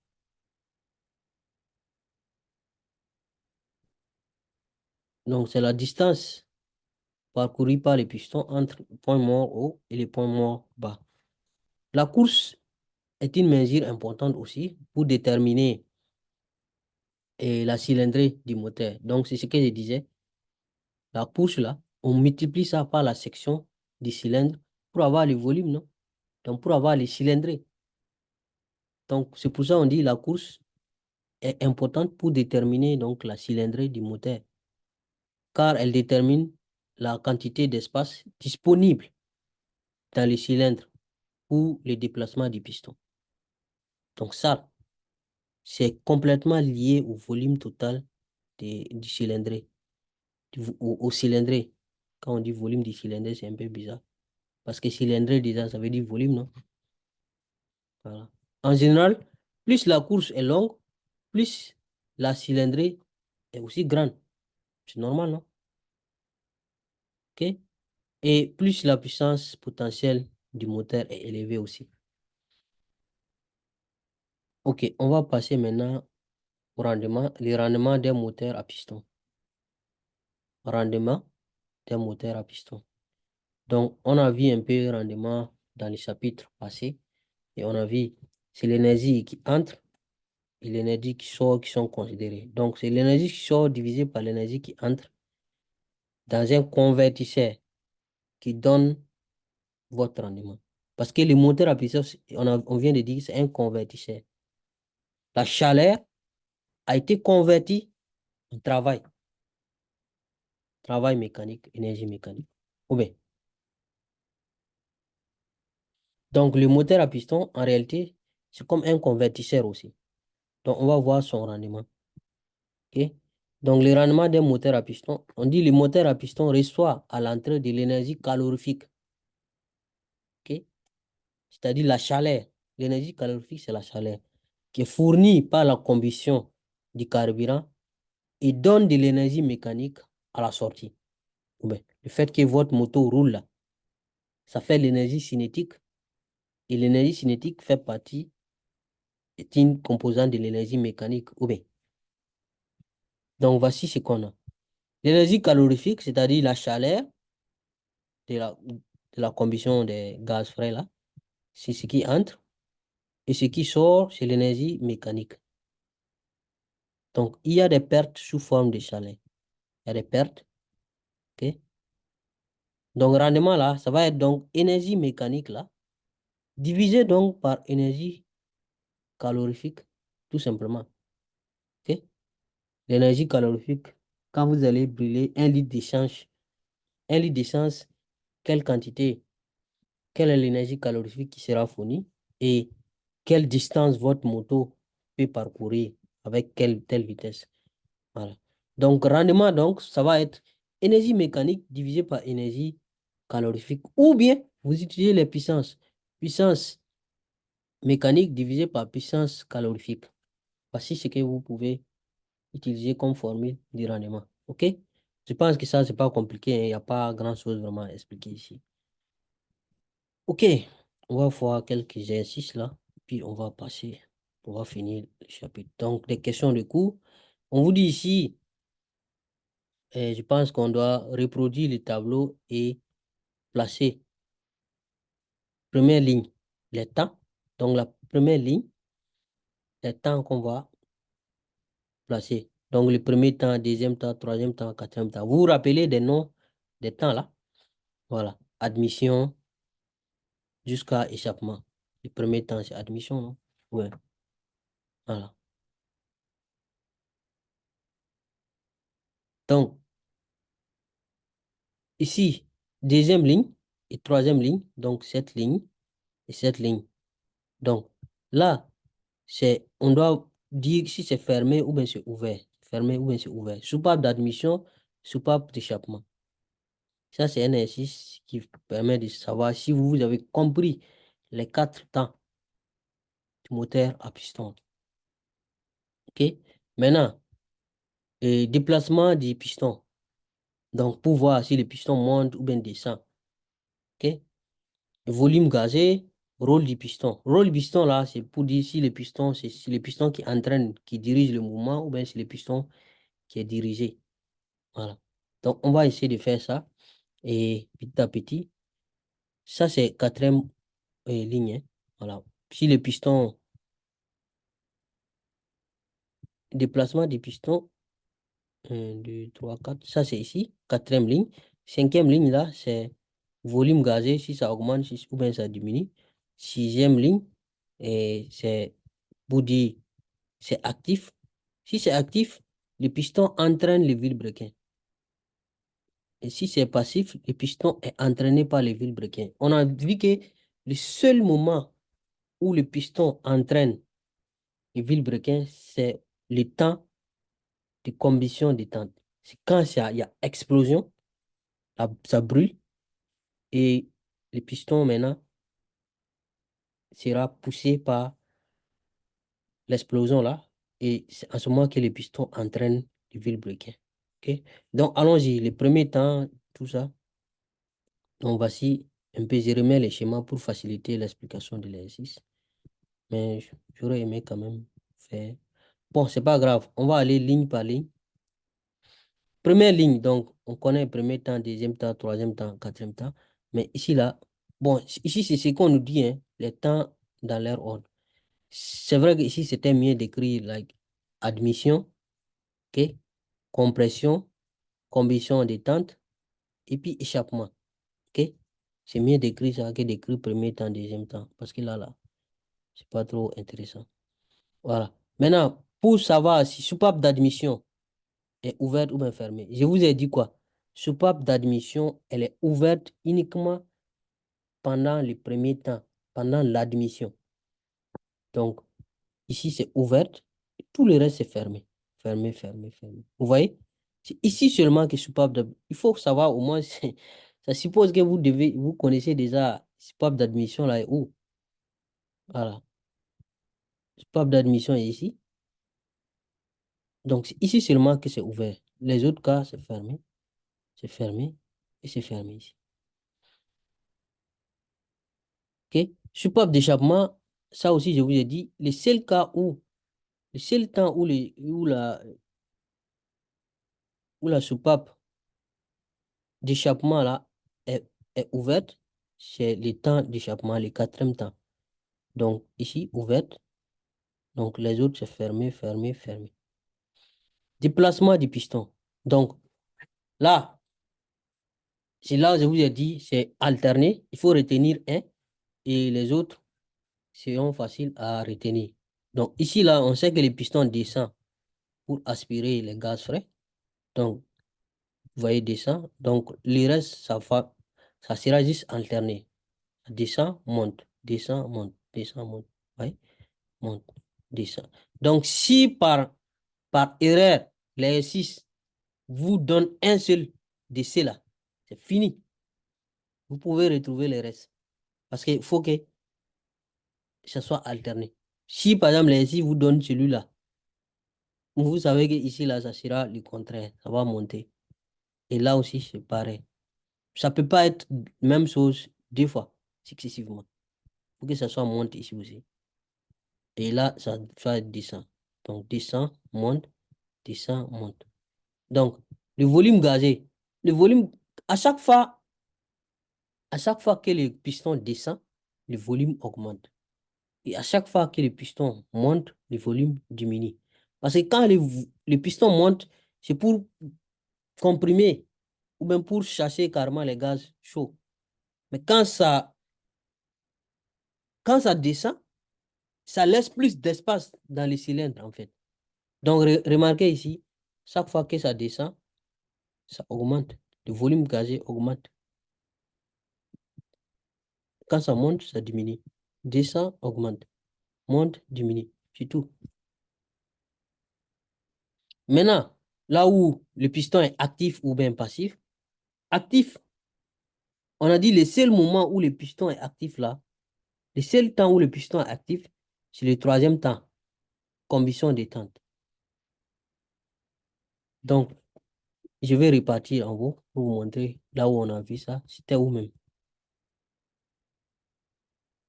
Donc, c'est la distance parcourue par les pistons entre le point mort haut et le point mort bas. La course est une mesure importante aussi pour déterminer la cylindrée du moteur. Donc, c'est ce que je disais. La course, là, on multiplie ça par la section du cylindre pour avoir le volume, non? Donc, pour avoir les cylindrées. Donc, c'est pour ça qu'on dit la course est importante pour déterminer donc la cylindrée du moteur, car elle détermine la quantité d'espace disponible dans les cylindres pour le déplacement du piston. Donc ça, c'est complètement lié au volume total du cylindré, au cylindré. Quand on dit volume du cylindré, c'est un peu bizarre. Parce que cylindré, déjà, ça veut dire volume, non? Voilà. En général, plus la course est longue, plus la cylindrée est aussi grande. C'est normal, non? OK? Et plus la puissance potentielle du moteur est élevée aussi. OK, on va passer maintenant au rendement, le rendement des moteurs à piston. Rendement des moteurs à piston. Donc, on a vu un peu le rendement dans le chapitre passé et on a vu c'est l'énergie qui entre et l'énergie qui sort qui sont considérées. Donc, c'est l'énergie qui sort divisée par l'énergie qui entre dans un convertisseur qui donne votre rendement. Parce que le moteur à piston, on vient de dire, c'est un convertisseur. La chaleur a été convertie en travail mécanique, énergie mécanique. Ou bien, donc, le moteur à piston, en réalité, c'est comme un convertisseur aussi. Donc, on va voir son rendement. OK? Donc, le rendement d'un moteur à piston, on dit le moteur à piston reçoit à l'entrée de l'énergie calorifique. OK? C'est-à-dire la chaleur. L'énergie calorifique, c'est la chaleur qui est fournie par la combustion du carburant et donne de l'énergie mécanique à la sortie. Ou bien, le fait que votre moto roule là, ça fait l'énergie cinétique et l'énergie cinétique fait partie, est une composante de l'énergie mécanique. Ou bien, donc, voici ce qu'on a. L'énergie calorifique, c'est-à-dire la chaleur de la combustion des gaz frais là, c'est ce qui entre. Et ce qui sort, c'est l'énergie mécanique. Donc, il y a des pertes sous forme de chaleur. Il y a des pertes. OK? Donc, rendement là, ça va être donc énergie mécanique là, divisé donc par énergie calorifique, tout simplement. OK? L'énergie calorifique, quand vous allez brûler 1 litre d'essence, quelle quantité, quelle est l'énergie calorifique qui sera fournie et quelle distance votre moto peut parcourir avec telle vitesse. Voilà. Donc, rendement, donc, ça va être énergie mécanique divisée par énergie calorifique. Ou bien, vous utilisez les puissances. Puissance mécanique divisée par puissance calorifique. Voici ce que vous pouvez utiliser comme formule du rendement. OK? Je pense que ça, c'est pas compliqué, hein. Il n'y a pas grand-chose vraiment à expliquer ici. OK. On va voir quelques exercices là. Puis, on va passer. On va finir le chapitre. Donc, des questions de cours. On vous dit ici, je pense qu'on doit reproduire le tableau et placer, première ligne, les temps. Donc, la première ligne, les temps qu'on va placer. Donc, le premier temps, deuxième temps, troisième temps, quatrième temps. Vous vous rappelez des noms des temps là? Voilà. Admission jusqu'à échappement. Le premier temps, c'est admission, non? Ouais. Voilà. Donc, ici, deuxième ligne et troisième ligne. Donc, cette ligne et cette ligne. Donc, là, on doit dire si c'est fermé ou bien c'est ouvert. Fermé ou bien c'est ouvert. Soupape d'admission, soupape d'échappement. Ça, c'est un exercice qui permet de savoir si vous avez compris les 4 temps du moteur à piston. OK? Maintenant, déplacement du piston. Donc, pour voir si le piston monte ou bien descend. OK? Volume gazé, rôle du piston. Rôle du piston, là, c'est pour dire si le piston, c'est le piston qui entraîne, qui dirige le mouvement ou bien c'est le piston qui est dirigé. Voilà. Donc, on va essayer de faire ça. Et petit à petit, ça, c'est quatrième ligne, hein. Voilà. Si le piston, déplacement du piston, 1, 2, 3, 4, ça, c'est ici, quatrième ligne. Cinquième ligne, là, c'est volume gazé, si ça augmente ou bien ça diminue. Sixième ligne, et c'est pour dire, c'est actif. Si c'est actif, le piston entraîne le vilebrequin. Et si c'est passif, le piston est entraîné par le vilebrequin. On a vu que le seul moment où le piston entraîne le vilebrequin, c'est le temps de combustion détente. C'est quand il y a explosion, ça brûle, et le piston maintenant sera poussé par l'explosion là, et c'est à ce moment que le piston entraîne le vilebrequin. OK? Donc, allons-y. Le premier temps, tout ça. Donc, voici un peu, je remets les schémas pour faciliter l'explication de l'exercice. Mais j'aurais aimé quand même faire. Bon, c'est pas grave. On va aller ligne par ligne. Première ligne, donc, on connaît le premier temps, deuxième temps, troisième temps, quatrième temps. Mais ici, là, bon, ici, c'est ce qu'on nous dit, hein, les temps dans leur ordre. C'est vrai que ici, c'était mieux d'écrire, like, admission, OK, compression, combustion en détente, et puis échappement, OK? C'est mieux d'écrire ça que d'écrire premier temps, deuxième temps, parce que là, c'est pas trop intéressant. Voilà. Maintenant, pour savoir si soupape d'admission est ouverte ou bien fermée, je vous ai dit quoi? Soupape d'admission, elle est ouverte uniquement pendant le premier temps, pendant l'admission. Donc, ici, c'est ouverte, tout le reste, c'est fermé. Fermé, fermé, fermé. Vous voyez? C'est ici seulement que soupape d'admission. Il faut savoir au moins, ça suppose que vous connaissez déjà soupape d'admission là et où. Voilà. Soupape d'admission est ici. Donc, c'est ici seulement que c'est ouvert. Les autres cas, c'est fermé et c'est fermé ici. OK? Soupape d'échappement, ça aussi, je vous ai dit, le seul temps où la soupape d'échappement là est ouverte, c'est le temps d'échappement, le quatrième temps. Donc, ici, ouverte. Donc, les autres, c'est fermé, fermé, fermé. Déplacement du piston. Donc, là, c'est là, je vous ai dit, c'est alterné. Il faut retenir un et les autres seront faciles à retenir. Donc, ici, là, on sait que le piston descend pour aspirer les gaz frais. Donc, vous voyez, descend. Donc, le reste, ça sera juste alterné. Descend, monte, descend, monte, descend, monte. Vous voyez? Monte, descend. Donc, si par erreur, l'exercice vous donne un seul décès là, c'est fini. Vous pouvez retrouver le reste. Parce qu'il faut que ça soit alterné. Si, par exemple, l'exercice vous donne celui-là, vous savez que ici, là, ça sera le contraire. Ça va monter. Et là aussi, c'est pareil. Ça ne peut pas être la même chose deux fois, successivement. Il faut que ça soit monté ici aussi. Et là, ça descend. Donc, descend, monte, descend, monte. Donc, le volume gazé, le volume, à chaque fois, à chaque fois que le piston descend, le volume augmente. Et à chaque fois que le piston monte, le volume diminue. Parce que quand le piston monte, c'est pour comprimer ou même pour chasser carrément les gaz chauds. Mais quand ça descend, ça laisse plus d'espace dans les cylindres, en fait. Donc, remarquez ici, chaque fois que ça descend, ça augmente. Le volume gazé augmente. Quand ça monte, ça diminue. Descend, augmente. Monte, diminue. C'est tout. Maintenant, là où le piston est actif ou bien passif. Actif, on a dit le seul moment où le piston est actif là, le seul temps où le piston est actif, c'est le troisième temps, combustion détente. Donc, je vais repartir en haut pour vous montrer là où on a vu ça. C'était où même?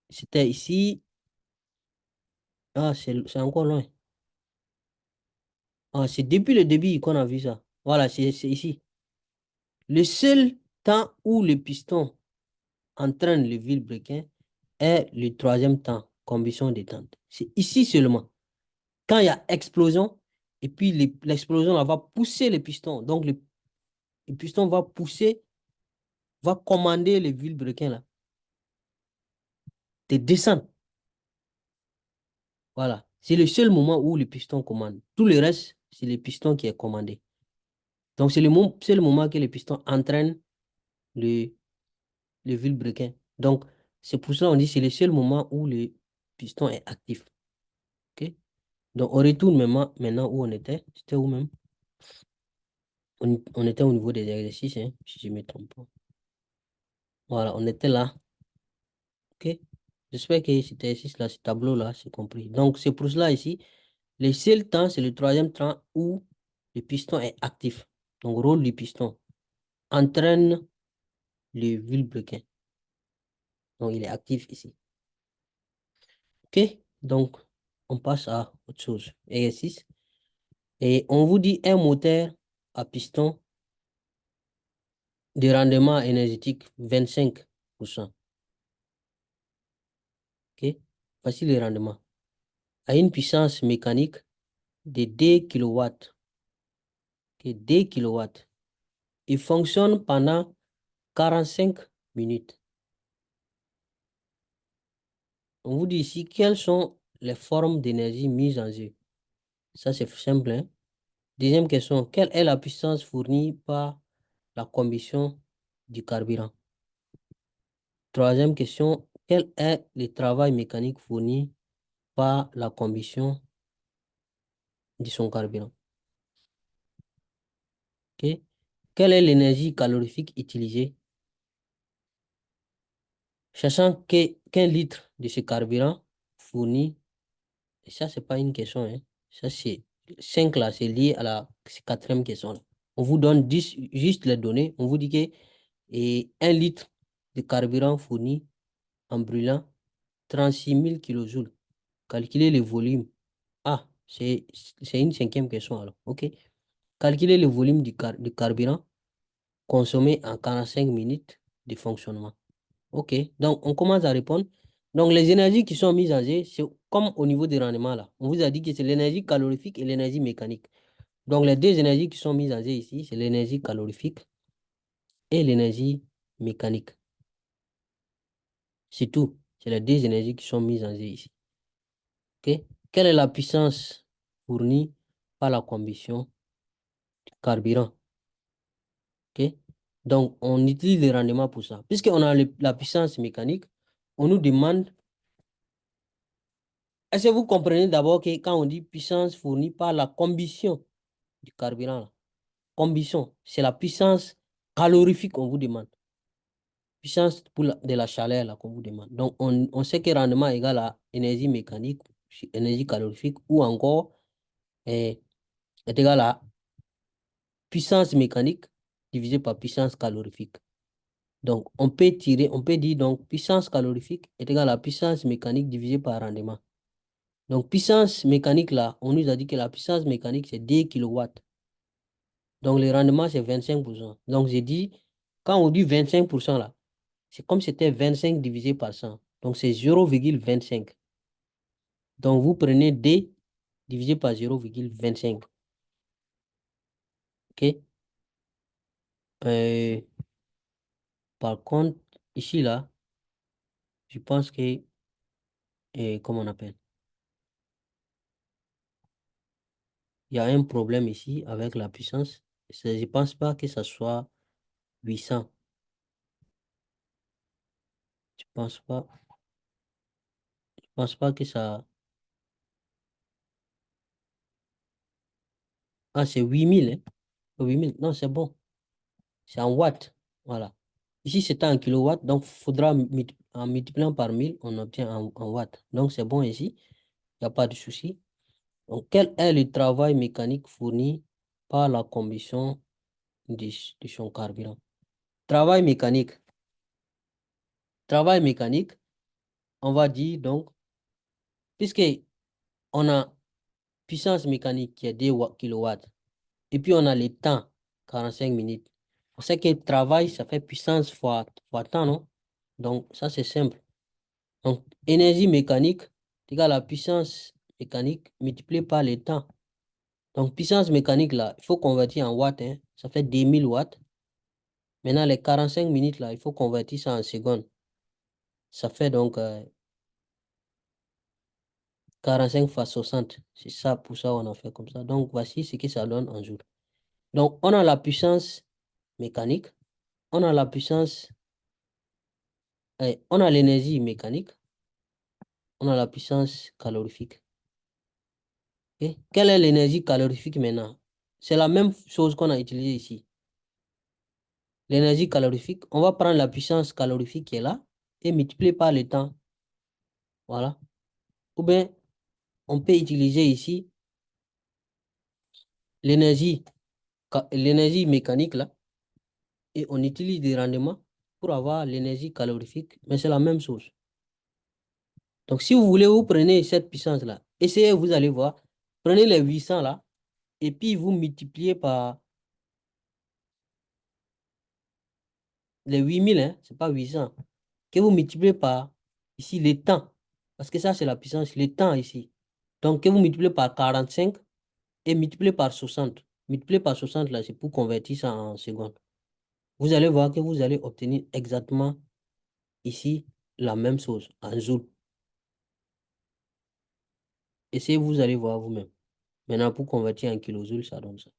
C'était ici. Ah, c'est encore loin. Ah, c'est depuis le début qu'on a vu ça. Voilà, c'est ici. Le seul temps où le piston entraîne le vilebrequin est le troisième temps, combustion détente. C'est ici seulement. Quand il y a explosion, et puis l'explosion là va pousser le piston. Donc le piston va pousser, va commander le vilebrequin là de descendre. Voilà. C'est le seul moment où le piston commande. Tout le reste, c'est le piston qui est commandé. Donc c'est le moment que le piston entraîne le, le vilebrequin. Donc c'est pour ça qu'on dit que c'est le seul moment où le piston est actif. OK? Donc on retourne maintenant où on était. C'était où même? On était au niveau des exercices, hein, si je ne me trompe pas. Voilà, on était là. OK? J'espère que cet exercice-là, ce tableau-là, c'est compris. Donc, c'est pour cela ici, le seul temps, c'est le troisième temps où le piston est actif. Donc, rôle du piston entraîne le vilebrequin. Donc, il est actif ici. OK? Donc, on passe à autre chose. Exercice. Et on vous dit un moteur à piston de rendement énergétique 25%. OK? Voici le rendement. À une puissance mécanique de 2 kilowatts. OK? 2 kilowatts. Il fonctionne pendant 45 minutes. On vous dit ici quelles sont les formes d'énergie mises en jeu. Ça, c'est simple, hein? Deuxième question, quelle est la puissance fournie par la combustion du carburant? Troisième question, quel est le travail mécanique fourni par la combustion de son carburant? OK? Quelle est l'énergie calorifique utilisée? Sachant qu'un litre de ce carburant fournit. Et ça, c'est pas une question, hein. Ça, c'est 5 là, c'est lié à la quatrième question là. On vous donne 10 juste les données. On vous dit que un litre de carburant fourni en brûlant 36 000 kilojoules. Calculez le volume. Ah, c'est une cinquième question alors. OK. Calculez le volume du carburant consommé en 45 minutes de fonctionnement. OK. Donc, on commence à répondre. Donc, les énergies qui sont mises en jeu, c'est comme au niveau des rendements là. On vous a dit que c'est l'énergie calorifique et l'énergie mécanique. Donc, les deux énergies qui sont mises en jeu ici, c'est l'énergie calorifique et l'énergie mécanique. C'est tout. C'est les deux énergies qui sont mises en jeu ici. OK? Quelle est la puissance fournie par la combustion du carburant? OK? Donc, on utilise le rendement pour ça. Puisqu'on a la puissance mécanique, on nous demande. Est-ce que vous comprenez d'abord que quand on dit puissance fournie par la combustion du carburant, là, combustion, c'est la puissance calorifique qu'on vous demande. Puissance de la chaleur là, qu'on vous demande. Donc, on sait que rendement égale à énergie mécanique, énergie calorifique, ou encore est égal à puissance mécanique divisé par puissance calorifique. Donc, on peut dire donc puissance calorifique est égal à puissance mécanique divisé par rendement. Donc, puissance mécanique, là, on nous a dit que la puissance mécanique, c'est 2 kilowatts. Donc, le rendement, c'est 25%. Donc, j'ai dit, quand on dit 25%, là, c'est comme si c'était 25 divisé par 100. Donc, c'est 0,25. Donc, vous prenez D divisé par 0,25. OK? Euh, Par contre, ici, là, je pense que, comment on appelle? Il y a un problème ici avec la puissance. Je ne pense pas que ça soit 800. Je pense pas. Je pense pas que ça. Ah, c'est 8000, hein? 8000. Non, c'est bon. C'est en watts. Voilà. Ici, c'était en kilowatts, donc il faudra, en multipliant par 1000, on obtient en watts. Donc, c'est bon ici. Il n'y a pas de souci. Donc, quel est le travail mécanique fourni par la combustion de son carburant? Travail mécanique. Travail mécanique, on va dire donc, puisque on a puissance mécanique qui est 2 kilowatts, et puis on a le temps, 45 minutes. On sait que travail, ça fait puissance fois temps, non? Donc, ça, c'est simple. Donc, énergie mécanique égale la puissance mécanique multipliée par le temps. Donc, puissance mécanique, là, il faut convertir en watts, hein. Ça fait 2000 watts. Maintenant, les 45 minutes, là, il faut convertir ça en secondes. Ça fait donc 45 fois 60. C'est ça, pour ça, on a fait comme ça. Donc, voici ce que ça donne en joule. Donc, on a la puissance mécanique, on a la puissance, on a l'énergie mécanique, on a la puissance calorifique. Ok? Quelle est l'énergie calorifique maintenant? C'est la même chose qu'on a utilisée ici. L'énergie calorifique, on va prendre la puissance calorifique qui est là et multiplier par le temps. Voilà. Ou bien, on peut utiliser ici l'énergie l'énergie mécanique là et on utilise des rendements pour avoir l'énergie calorifique, mais c'est la même chose. Donc, si vous voulez, vous prenez cette puissance-là, essayez, vous allez voir, prenez les 800 là et puis vous multipliez par les 8000, hein, c'est pas 800, que vous multipliez par ici les temps, parce que ça, c'est la puissance, les temps ici. Donc, que vous multipliez par 45 et multipliez par 60. Multiplier par 60, là, c'est pour convertir ça en secondes. Vous allez voir que vous allez obtenir exactement ici la même chose en joule. Essayez, vous allez voir vous-même. Maintenant, pour convertir en kilojoules, ça donne ça.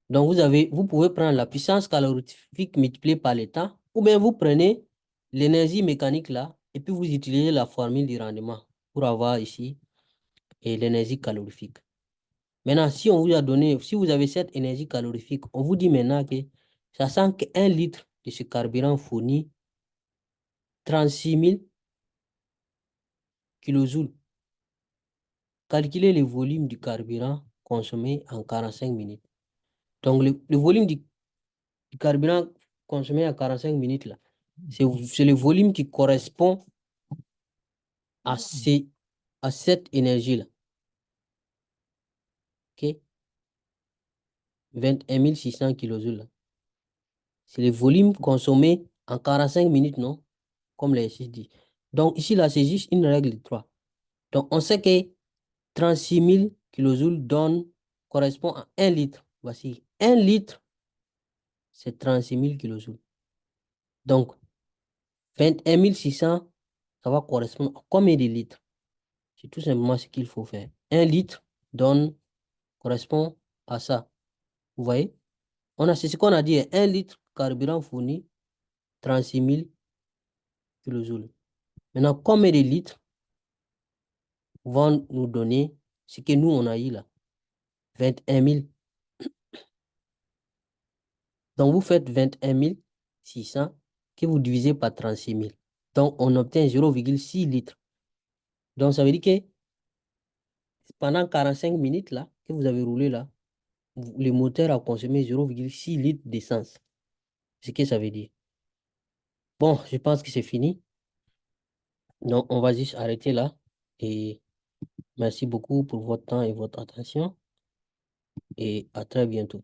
Donc, vous pouvez prendre la puissance calorifique multipliée par le temps, ou bien vous prenez l'énergie mécanique là, et puis vous utilisez la formule du rendement pour avoir ici l'énergie calorifique. Maintenant, si on vous a donné, si vous avez cette énergie calorifique, on vous dit maintenant que ça sent qu'un litre de ce carburant fournit 36 000 kilojoules. Calculez le volume du carburant consommé en 45 minutes. Donc, le volume du carburant consommé en 45 minutes, là, c'est le volume qui correspond à, à cette énergie-là. OK? 21 600 kilojoules, là. C'est le volume consommé en 45 minutes, non? Comme les exercice dit. Donc, ici, là, c'est juste une règle de 3. Donc, on sait que 36 000 kilojoules correspond à 1 litre. Voici, 1 litre, c'est 36 000 kilojoules. Donc, 21 600, ça va correspondre à combien de litres? C'est tout simplement ce qu'il faut faire. 1 litre correspond à ça. Vous voyez? C'est ce qu'on a dit. 1 litre carburant fourni, 36 000 kilojoules. Maintenant, combien de litres vont nous donner ce que nous, on a eu là? 21 000. Donc, vous faites 21 600 que vous divisez par 36 000. Donc, on obtient 0,6 litres. Donc, ça veut dire que pendant 45 minutes là, que vous avez roulé là, le moteur a consommé 0,6 litres d'essence. C'est ce que ça veut dire. Bon, je pense que c'est fini. Donc, on va juste arrêter là. Et merci beaucoup pour votre temps et votre attention. Et à très bientôt.